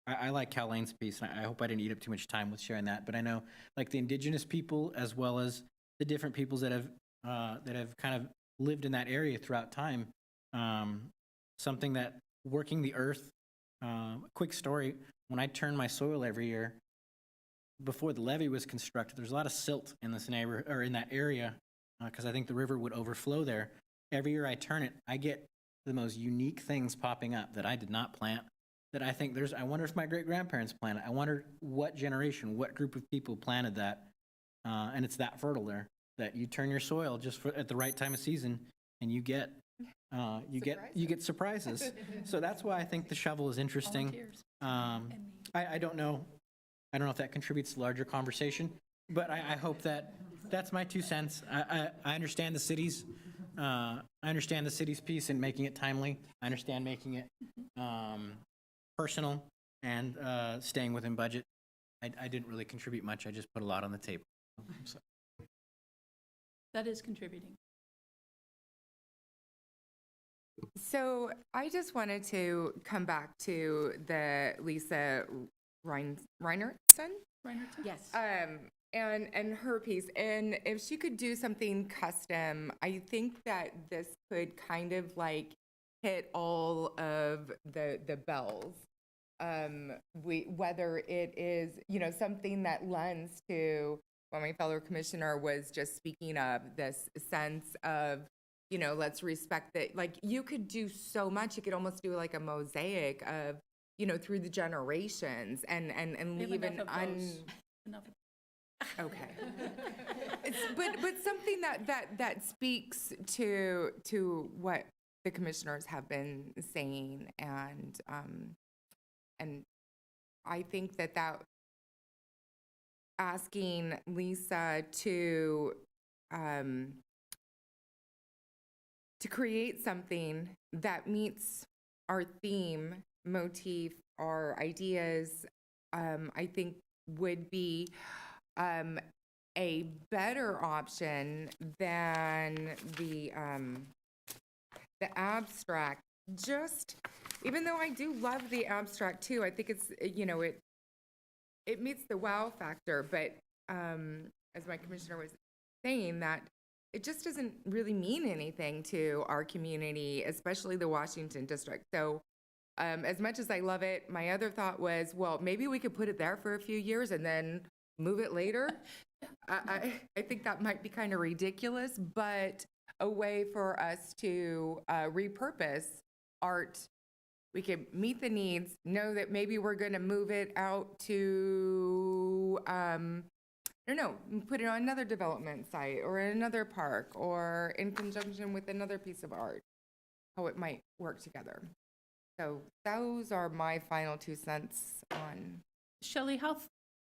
I like Cal Lane's piece, and I hope I didn't eat up too much time with sharing that, but I know like the indigenous people as well as the different peoples that have kind of lived in that area throughout time, something that working the earth, quick story, when I turn my soil every year, before the levee was constructed, there's a lot of silt in this neighborhood or in that area because I think the river would overflow there. Every year I turn it, I get the most unique things popping up that I did not plant. That I think I wonder if my great-grandparents planted. I wonder what generation, what group of people planted that, and it's that fertile there that you turn your soil just at the right time of season, and you get surprises. So that's why I think the shovel is interesting. I don't know if that contributes to larger conversation, but I hope that's my 2 cents. I understand the city's piece and making it timely. I understand making it personal and staying within budget. I didn't really contribute much. I just put a lot on the table. So. That is contributing. So I just wanted to come back to the Lisa Reinertson? Yes. And her piece. And if she could do something custom, I think that this could kind of like hit all of the bells. Whether it is, something that lends to what my fellow commissioner was just speaking of, this sense of, let's respect that. Like, you could do so much. You could almost do like a mosaic of, through the generations and leave an enough of Okay. but something that speaks to what the commissioners have been saying, and I think that asking Lisa to create something that meets our theme, motif, our ideas, I think would be a better option than the abstract. Just, even though I do love the abstract too, I think it's, it meets the wow factor, but as my commissioner was saying, that it just doesn't really mean anything to our community, especially the Washington district. So as much as I love it, my other thought was, well, maybe we could put it there for a few years and then move it later. I think that might be kind of ridiculous, but a way for us to repurpose art. We could meet the needs, know that maybe we're going to move it out to, I don't know, put it on another development site or in another park or in conjunction with another piece of art, how it might work together. So those are my final 2 cents on. Shelley,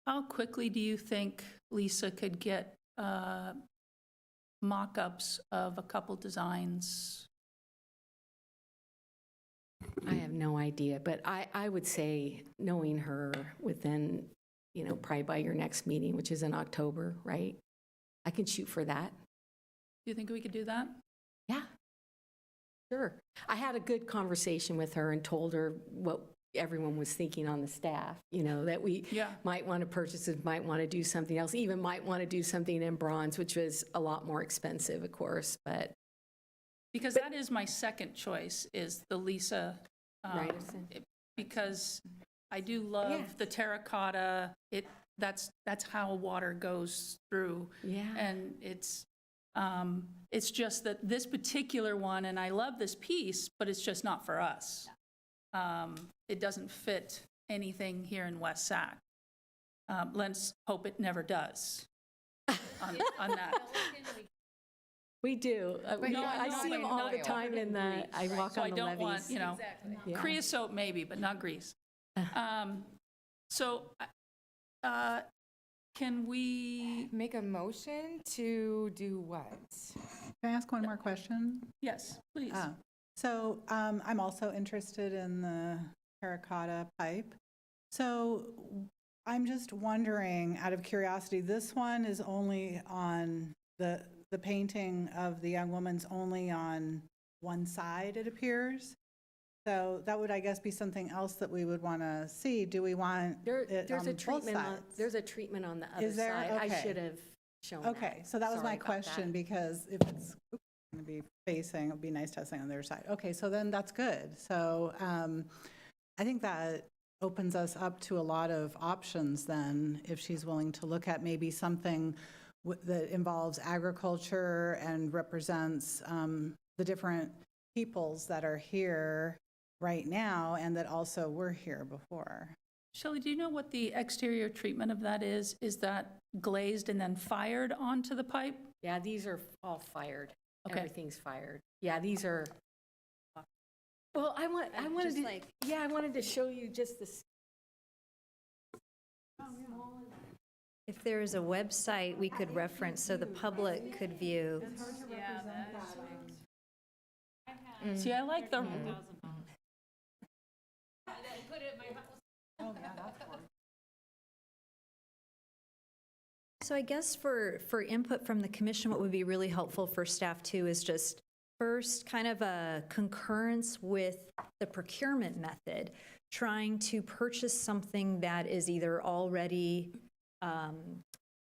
how quickly do you think Lisa could get mock-ups of a couple designs? I have no idea, but I would say, knowing her, within, probably by your next meeting, which is in October, right? I can shoot for that. Do you think we could do that? Yeah, sure. I had a good conversation with her and told her what everyone was thinking on the staff, that we might want to purchase it, might want to do something else, even might want to do something in bronze, which was a lot more expensive, of course, but. Because that is my second choice, is the Lisa, Ryerson. because I do love the terracotta. That's how water goes through. Yeah. And it's just that this particular one, and I love this piece, but it's just not for us. It doesn't fit anything here in West Sac. Let's hope it never does on that. We do. I see them all the time I walk So on I the don't want, levees. Yeah. creosote maybe, but not grease. So can we, Make a motion to do what? Can I ask one more question? yes, please. So I'm also interested in the terracotta pipe. So I'm just wondering, out of curiosity, this one is only on the painting of the young woman's only on one side, it appears. So that would, I guess, be something else that we would want to see. Do we want it There's on a both treatment. sides? There's a treatment on the other Is there? side. I Okay. should have shown that. Okay, so that was Sorry my about question, that. because if it's going to be facing, it would be nice to have something on the other side. Okay, so then that's good. So I think that opens us up to a lot of options then, if she's willing to look at maybe something that involves agriculture and represents the different peoples that are here right now and that also were here before. Shelley, do you know what the exterior treatment of that is? Is that glazed and then fired onto the pipe? Yeah, these are all fired. Okay. Everything's fired. Yeah, these are. Well, I wanted just to, like- I wanted to show you just this. If there is a website we could reference so the public could view. See, I like the, So I guess for input from the commission, what would be really helpful for staff too is just first kind of a concurrence with the procurement method, trying to purchase something that is either already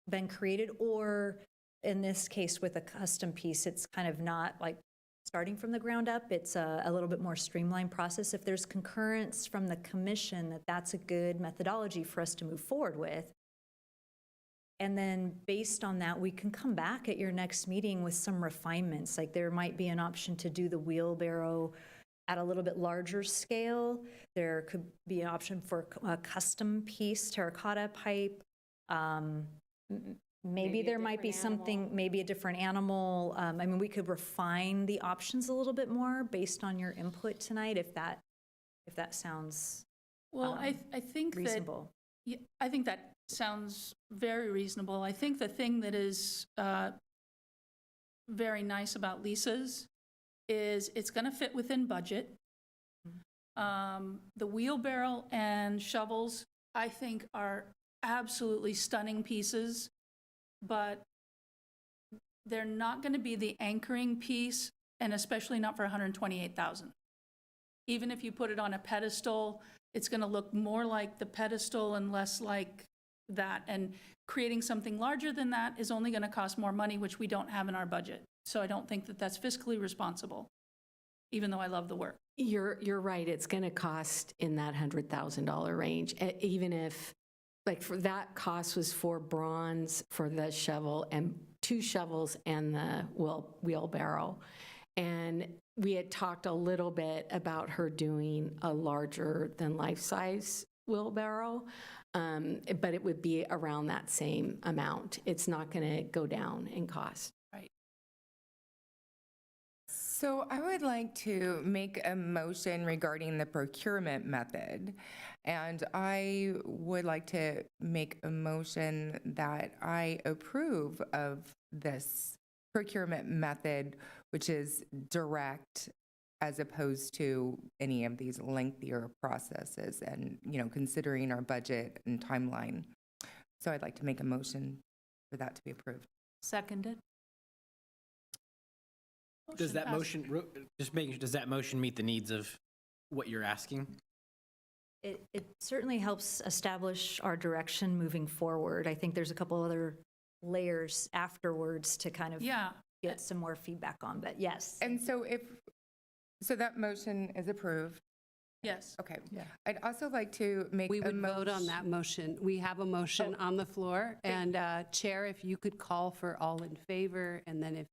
been created, or in this case with a custom piece, it's kind of not like starting from the ground up. It's a little bit more streamlined process. If there's concurrence from the commission that that's a good methodology for us to move forward with, and then based on that, we can come back at your next meeting with some refinements. Like there might be an option to do the wheelbarrow at a little bit larger scale. There could be an option for a custom piece, terracotta pipe, maybe there might be something, maybe a different animal. I mean, we could refine the options a little bit more based on your input tonight, if that sounds Well, I think that, reasonable. yeah, I think that sounds very reasonable. I think the thing that is very nice about Lisa's is it's going to fit within budget. The wheelbarrow and shovels, I think, are absolutely stunning pieces, but they're not going to be the anchoring piece, and especially not for $128,000. Even if you put it on a pedestal, it's going to look more like the pedestal and less like that. And creating something larger than that is only going to cost more money, which we don't have in our budget. So I don't think that that's fiscally responsible, even though I love the work. You're right, it's going to cost in that $100,000 range, even if, like, for that cost was for bronze for the shovel and 2 shovels and the wheelbarrow. And we had talked a little bit about her doing a larger than life-size wheelbarrow, but it would be around that same amount. It's not going to go down in cost. So I would like to make a motion regarding the procurement method. And I would like to make a motion that I approve of this procurement method, which is direct as opposed to any of these lengthier processes and, considering our budget and timeline. So I'd like to make a motion for that to be approved. Seconded. Does that passed. motion, just making, does that motion meet the needs of what you're asking? It certainly helps establish our direction moving forward. I think there's a couple other layers afterwards to kind of Yeah, get some more feedback on, but yes. And so so that motion is approved. yes. Okay. Yeah. I'd also like to make We a would vote on that motion. We have a motion on the floor, and Chair, if you could call for all in favor, and then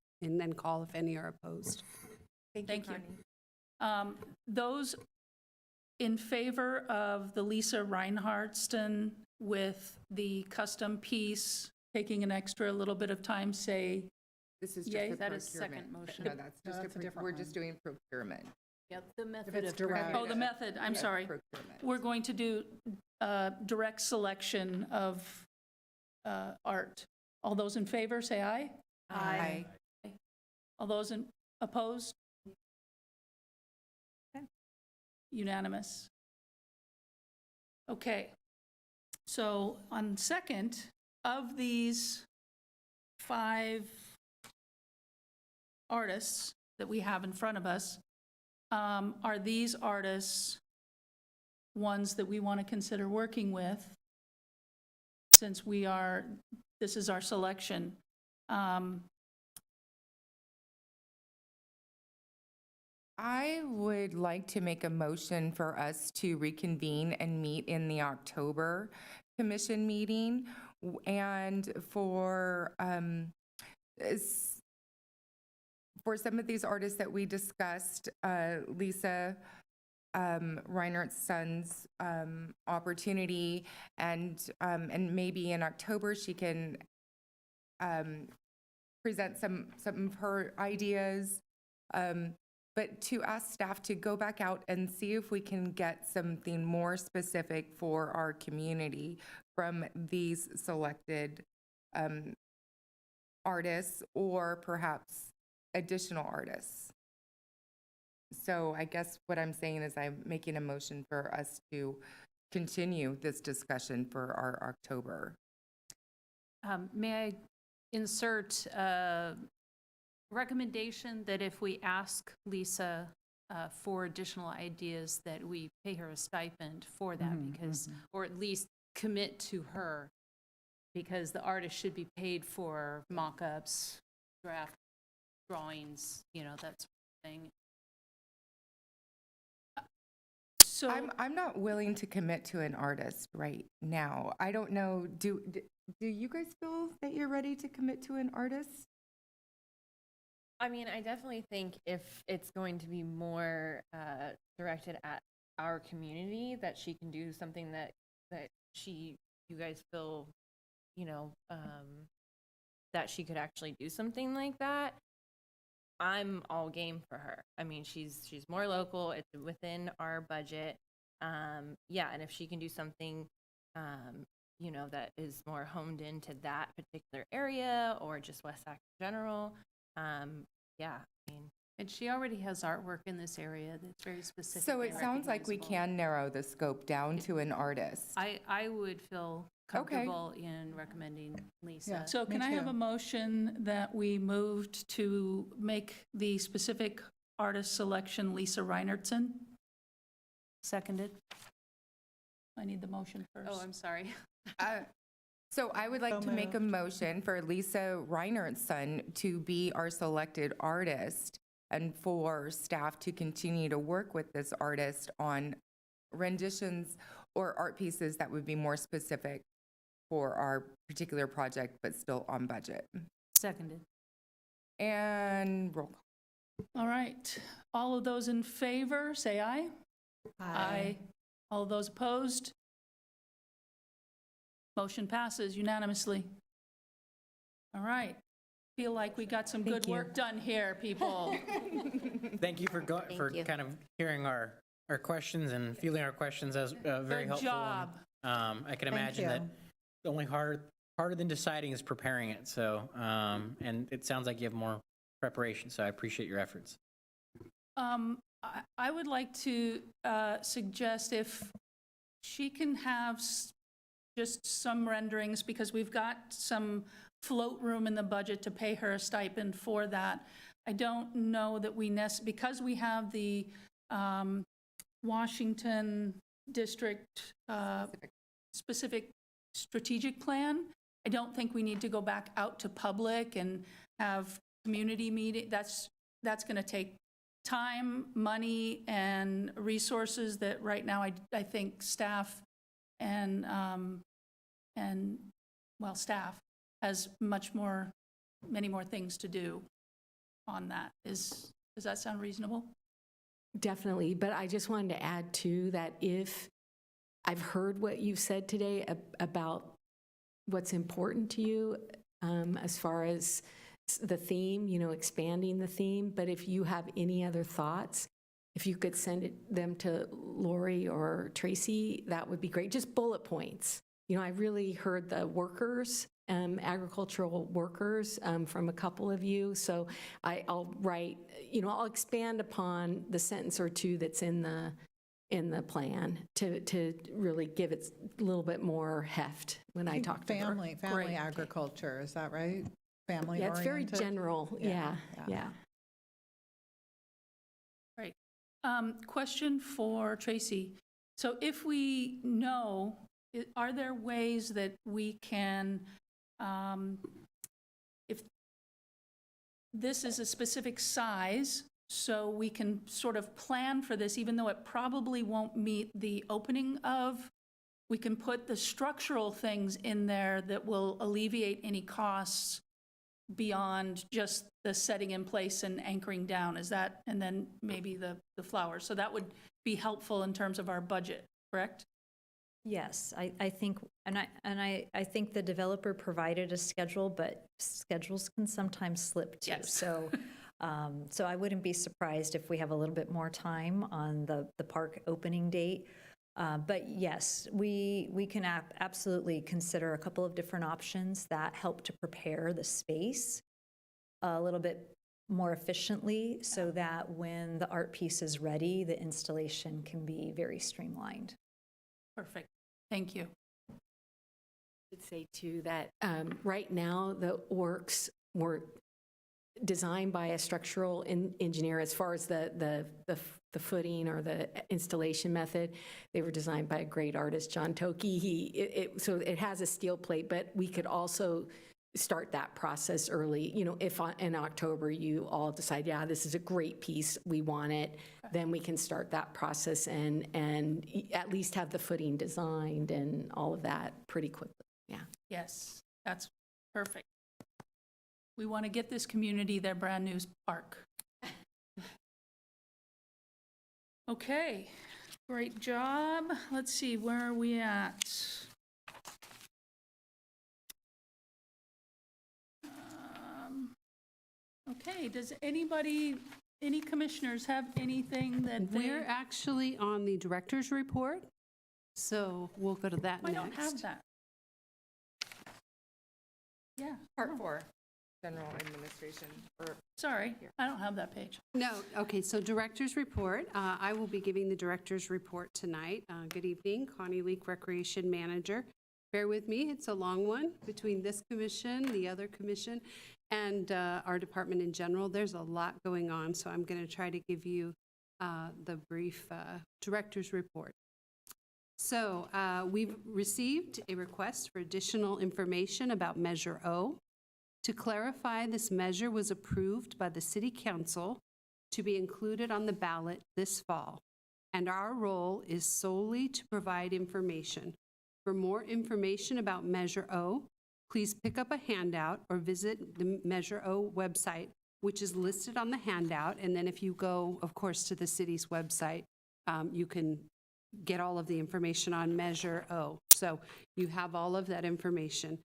call if any are opposed. Thank you. Connie. Those in favor of the Lisa Reinhardtston with the custom piece, taking an extra little bit of time, say, This is Yay. just a That is procurement. second motion. No, that's just that's a different we're one. just doing procurement. Yep, the method it's of direct. oh, the method, I'm sorry. Procurement. We're going to do direct selection of art. All those in favor, say aye. Aye. All those opposed? Okay. Unanimous. Okay. So on second, of these 5 artists that we have in front of us, are these artists ones that we want to consider working with? Since this is our selection. I would like to make a motion for us to reconvene and meet in the October commission meeting, and for some of these artists that we discussed, Lisa Reinert's son's opportunity, and maybe in October she can present some of her ideas. But to ask staff to go back out and see if we can get something more specific for our community from these selected artists, or perhaps additional artists. So I guess what I'm saying is I'm making a motion for us to continue this discussion for our October. May I insert a recommendation that if we ask Lisa for additional ideas, that we pay her a stipend for that, because, or at least commit to her, because the artist should be paid for mock-ups, draft drawings, that sort of thing. So I'm not willing to commit to an artist right now. I don't know, do you guys feel that you're ready to commit to an artist? I mean, I definitely think if it's going to be more directed at our community, that she can do something that you guys feel, that she could actually do something like that, I'm all game for her. I mean, she's more local. It's within our budget. Yeah, and if she can do something, you know, that is more honed into that particular area or just West Sac in general, yeah, I mean. And she already has artwork in this area that's very specific. So it and sounds like we recognizable. can narrow the scope down to an artist. I would feel comfortable in recommending Lisa. Yeah. So Me can I have too. a motion that we moved to make the specific artist selection Lisa Reinertsen? Seconded. I need the motion first. Oh, I'm sorry. So I would like So to make a moved. motion for Lisa Reinertsen to be our selected artist and for staff to continue to work with this artist on renditions or art pieces that would be more specific for our particular project, but still on budget. Seconded. And roll call. All right. All of those in favor, say aye. Aye. All those opposed? Motion passes unanimously. All right. Feel like we got some good Thank you. work done here, people. Thank you for for you. kind of hearing our questions and fielding our questions as very Good helpful. job. I can imagine that you. the only harder than deciding is preparing it. So, and it sounds like you have more preparation. So I appreciate your efforts. I would like to suggest if she can have just some renderings, because we've got some float room in the budget to pay her a stipend for that. I don't know that because we have the Washington District specific strategic plan, I don't think we need to go back out to public and have community meeting. That's going to take time, money, and resources that right now I think staff and staff has many more things to do on that. Does that sound reasonable? Definitely, but I just wanted to add too that if I've heard what you've said today about what's important to you as far as the theme, you know, expanding the theme, but if you have any other thoughts, if you could send them to Lori or Tracy, that would be great. Just bullet points. You know, I really heard the workers, agricultural workers from a couple of you. So I'll write, you know, I'll expand upon the sentence or two that's in the plan to really give it a little bit more heft when I talk to her. Family Great. agriculture, is that right? Family Yeah, it's very oriented? general. Yeah, Yeah. Right. Question for Tracy. So if we know, are there ways that we can, if this is a specific size, so we can sort of plan for this, even though it probably won't meet the opening of, we can put the structural things in there that will alleviate any costs beyond just the setting in place and anchoring down, is that, and then maybe the flowers. So that would be helpful in terms of our budget, correct? Yes, I think, and I think the developer provided a schedule, but schedules can sometimes slip too. Yes. So, so I wouldn't be surprised if we have a little bit more time on the park opening date. But yes, we can absolutely consider a couple of different options that help to prepare the space a little bit more efficiently so that when the art piece is ready, the installation can be very streamlined. Perfect. Thank you. I would say too that right now the works were designed by a structural engineer as far as the footing or the installation method. They were designed by a great artist, John Toki. So it has a steel plate, but we could also start that process early. You know, if in October you all decide, yeah, this is a great piece, we want it, then we can start that process and at least have the footing designed and all of that pretty quickly. Yeah. Yes, that's perfect. We want to get this community their brand new park. Okay, great job. Let's see, where are we at? Okay, does any commissioners have anything that they? We're actually on the director's report, so we'll go to that I next. don't have that. Yeah. Part 4, general administration, or Sorry, I don't have that page. No, okay, so director's report. I will be giving the director's report tonight. Good evening, Connie Leak, Recreation Manager. Bear with me, it's a long one between this commission, the other commission, and our department in general. There's a lot going on, so I'm going to try to give you the brief director's report. So we've received a request for additional information about Measure O. To clarify, this measure was approved by the City Council to be included on the ballot this fall, and our role is solely to provide information. For more information about Measure O, please pick up a handout or visit the Measure O website, which is listed on the handout. And then if you go, of course, to the city's website, you can get all of the information on Measure O. So you have all of that information.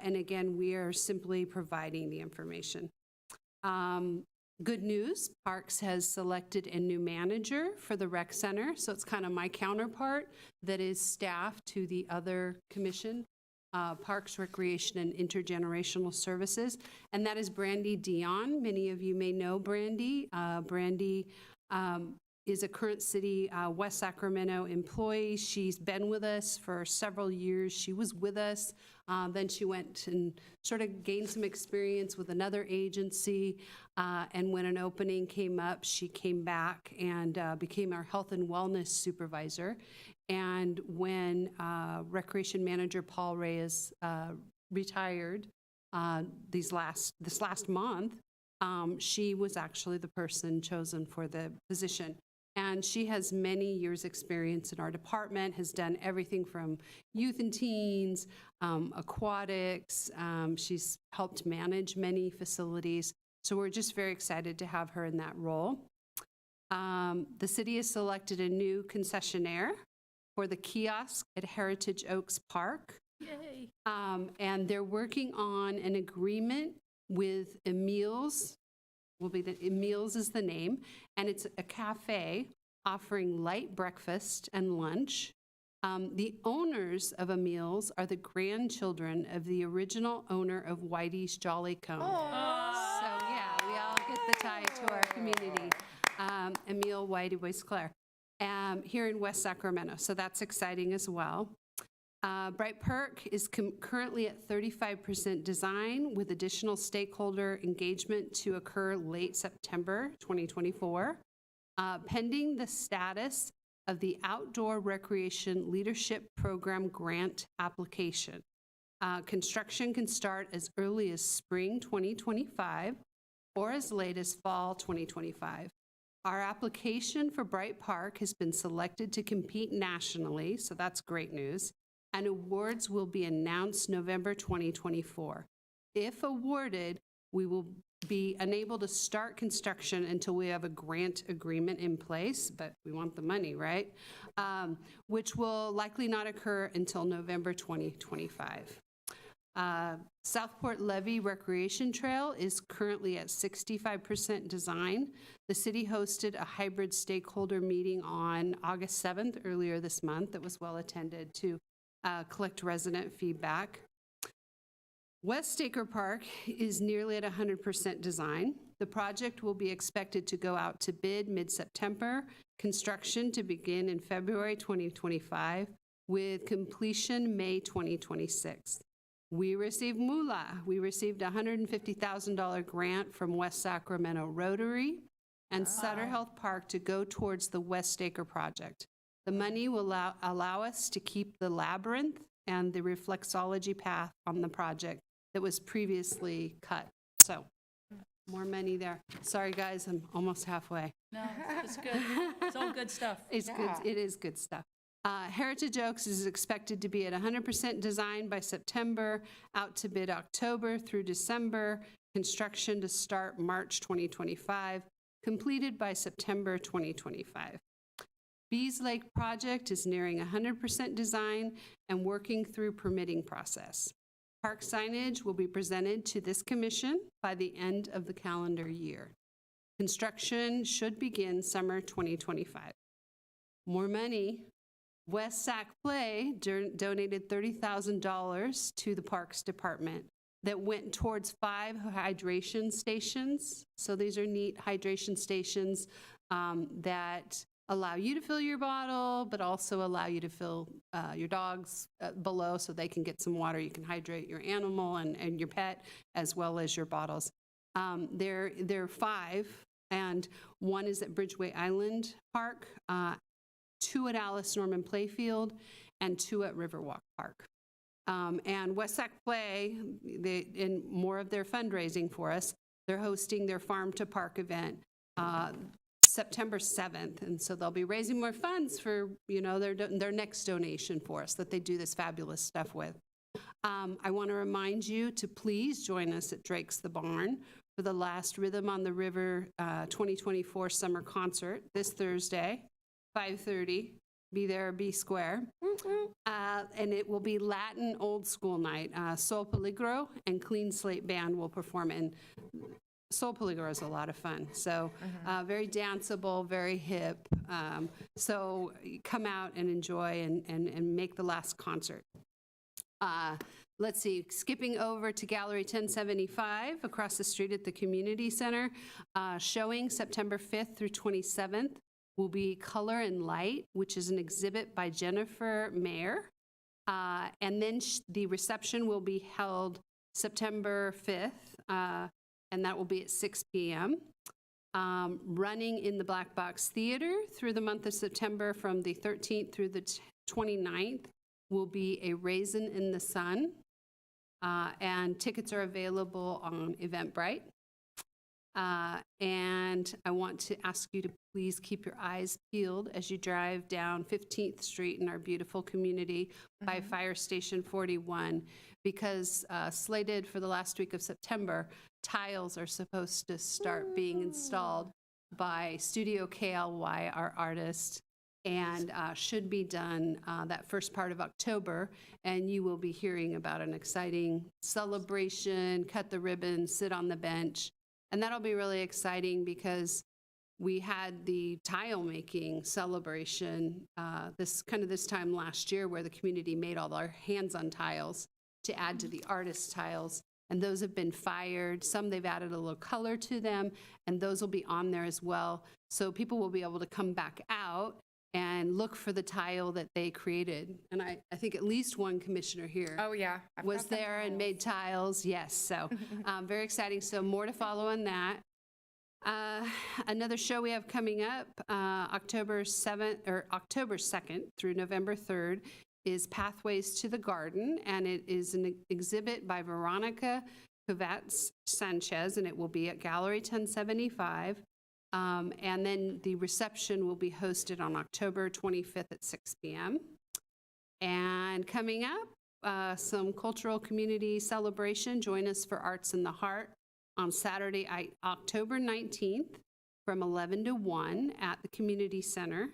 And again, we are simply providing the information. Good news, Parks has selected a new manager for the rec center. So it's kind of my counterpart that is staff to the other commission, Parks, Recreation, and Intergenerational Services. And that is Brandy Dion. Many of you may know Brandy. Brandy is a current city West Sacramento employee. She's been with us for several years. She was with us. Then she went and sort of gained some experience with another agency. And when an opening came up, she came back and became our health and wellness supervisor. And when Recreation Manager Paul Reyes retired this last month, she was actually the person chosen for the position. And she has many years' experience in our department, has done everything from youth and teens, aquatics. She's helped manage many facilities. So we're just very excited to have her in that role. The city has selected a new concessionaire for the kiosk at Heritage Oaks Park. Yay. And they're working on an agreement with Emil's. Emil's is the name, and it's a cafe offering light breakfast and lunch. The owners of Emil's are the grandchildren of the original owner of Whitey's Jolly Cone. So yeah, we all get the tie to our community. Emile Whitey Boisclair, here in West Sacramento. So that's exciting as well. Bright Park is currently at 35% design with additional stakeholder engagement to occur late September 2024. Pending the status of the Outdoor Recreation Leadership Program grant application. Construction can start as early as spring 2025 or as late as fall 2025. Our application for Bright Park has been selected to compete nationally, so that's great news. And awards will be announced November 2024. If awarded, we will be unable to start construction until we have a grant agreement in place, but we want the money, right? Which will likely not occur until November 2025. Southport Levee Recreation Trail is currently at 65% design. The city hosted a hybrid stakeholder meeting on August 7th, earlier this month, that was well attended to collect resident feedback. West Acre Park is nearly at 100% design. The project will be expected to go out to bid mid-September, construction to begin in February 2025, with completion May 2026. We received moolah. We received a $150,000 grant from West Sacramento Rotary and Sutter Health Park to go towards the West Acre project. The money will allow us to keep the labyrinth and the reflexology path on the project that was previously cut. So more money there. Sorry, guys, I'm almost halfway. No, it's good. It's all good stuff. It's good. It is good stuff. Heritage Oaks is expected to be at 100% design by September, out to bid October through December, construction to start March 2025, completed by September 2025. Bees Lake project is nearing 100% design and working through permitting process. Park signage will be presented to this commission by the end of the calendar year. Construction should begin summer 2025. More money. West Sac Play donated $30,000 to the Parks Department that went towards 5 hydration stations. So these are neat hydration stations that allow you to fill your bottle, but also allow you to fill your dogs below so they can get some water. You can hydrate your animal and your pet, as well as your bottles. There are 5, and one is at Bridgeway Island Park, 2 at Alice Norman Playfield, and 2 at Riverwalk Park. And West Sac Play, in more of their fundraising for us, they're hosting their Farm to Park event September 7th. And so they'll be raising more funds for, their next donation for us that they do this fabulous stuff with. I want to remind you to please join us at Drake's the Barn for the last Rhythm on the River 2024 summer concert this Thursday, 5:30. Be there or be square. And it will be Latin old school night. Sol Peligro and Clean Slate Band will perform. And Sol Peligro is a lot of fun. So very danceable, very hip. So come out and enjoy and make the last concert. Let's see, skipping over to Gallery 1075 across the street at the Community Center, showing September 5th through 27th. Will be Color and Light, which is an exhibit by Jennifer Mayer. And then the reception will be held September 5th, and that will be at 6 p.m. Running in the Black Box Theater through the month of September from the 13th through the 29th will be A Raisin in the Sun. And tickets are available on Eventbrite. And I want to ask you to please keep your eyes peeled as you drive down 15th Street in our beautiful community by Fire Station 41, because slated for the last week of September, tiles are supposed to start being installed by Studio KLY, our artist, and should be done that first part of October. And you will be hearing about an exciting celebration, cut the ribbon, sit on the bench. And that'll be really exciting because we had the tile making celebration this time last year, where the community made all our hands-on tiles to add to the artist tiles. And those have been fired. Some they've added a little color to them, and those will be on there as well. So people will be able to come back out and look for the tile that they created. And I think at least one commissioner here Oh, yeah. I've was got some there and tiles. made tiles. Yes, so very exciting. So more to follow on that. Another show we have coming up October 2nd through November 3rd is Pathways to the Garden, and it is an exhibit by Veronica Kovatz Sanchez, and it will be at Gallery 1075. And then the reception will be hosted on October 25th at 6 p.m. And coming up, some cultural community celebration. Join us for Arts in the Heart on Saturday, October 19th from 11 to 1 at the Community Center.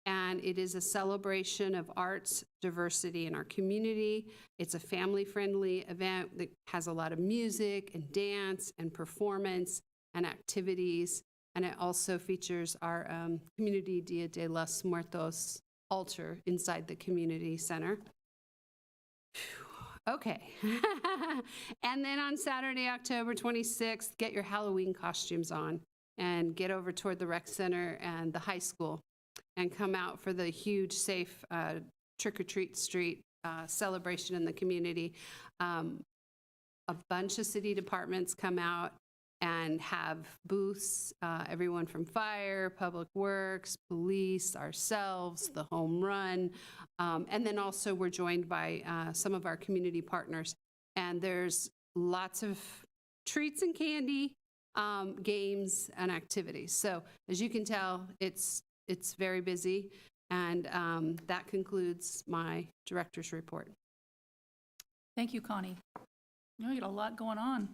And it is a celebration of arts diversity in our community. It's a family-friendly event that has a lot of music and dance and performance and activities. And it also features our Community Dia de los Muertos altar inside the community center. Okay. And then on Saturday, October 26th, get your Halloween costumes on and get over toward the rec center and the high school and come out for the huge, safe trick-or-treat street celebration in the community. A bunch of city departments come out and have booths, everyone from fire, public works, police, ourselves, the home run. And then also we're joined by some of our community partners. And there's lots of treats and candy, games and activities. So as you can tell, it's very busy. And that concludes my director's report. Thank you, Connie. You got a lot going on.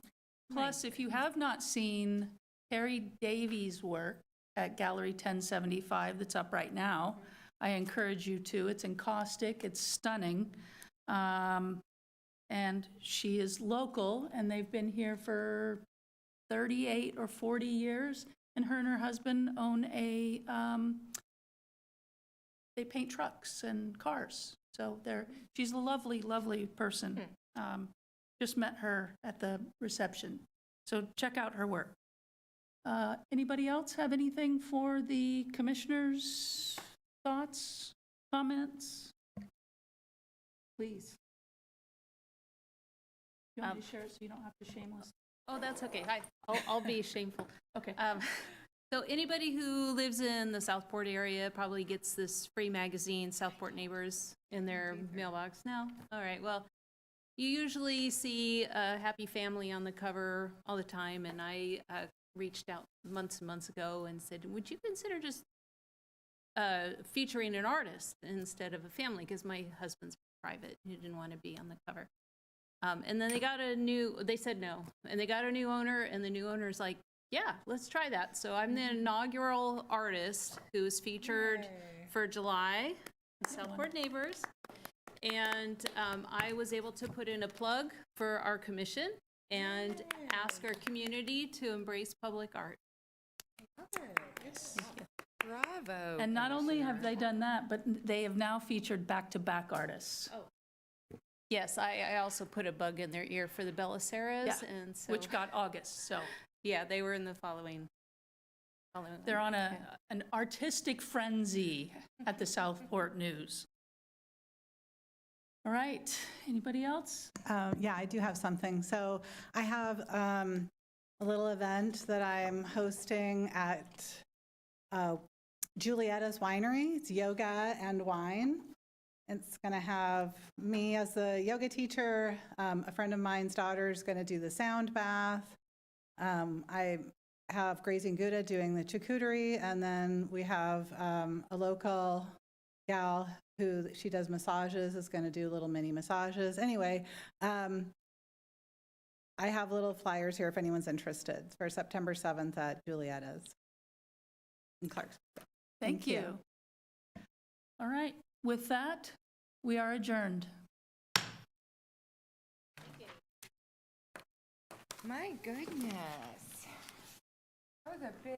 Plus, if you have not seen Harry Davies' work at Gallery 1075 that's up right now, I encourage you to. It's encaustic, it's stunning. And she is local, and they've been here for 38 or 40 years. And her husband own they paint trucks and cars. So she's a lovely, lovely person. Just met her at the reception. So check out her work. Anybody else have anything for the commissioners' thoughts, comments? Please. You want me to share it so you don't have to shameless? Oh, that's okay. I'll be shameful. Okay. So anybody who lives in the Southport area probably gets this free magazine, Southport Neighbors, in their mailbox now. All right, well, you usually see a happy family on the cover all the time, and I reached out months and months ago and said, would you consider just featuring an artist instead of a family? Because my husband's private, he didn't want to be on the cover. And then they said no, and they got a new owner, and the new owner's like, yeah, let's try that. So I'm the inaugural artist who is featured for July, Southport Neighbors. And I was able to put in a plug for our commission and ask our community to embrace public art. Bravo. And not only have they done that, but they have now featured back-to-back artists. Oh. Yes, I also put a bug in their ear for the Belissaras, Yeah, and so. which got August, so Yeah, they were in the following. they're on an artistic frenzy at the Southport News. All right, anybody else? Yeah, I do have something. So I have a little event that I'm hosting at Julietta's Winery. It's yoga and wine. It's going to have me as the yoga teacher. A friend of mine's daughter is going to do the sound bath. I have Grazing Gouda doing the charcuterie, and then we have a local gal who she does massages, is going to do little mini massages. Anyway, I have little flyers here if anyone's interested. It's for September 7th at Julietta's in Clarksville. Thank you. All right, with that, we are adjourned. My goodness. That was a big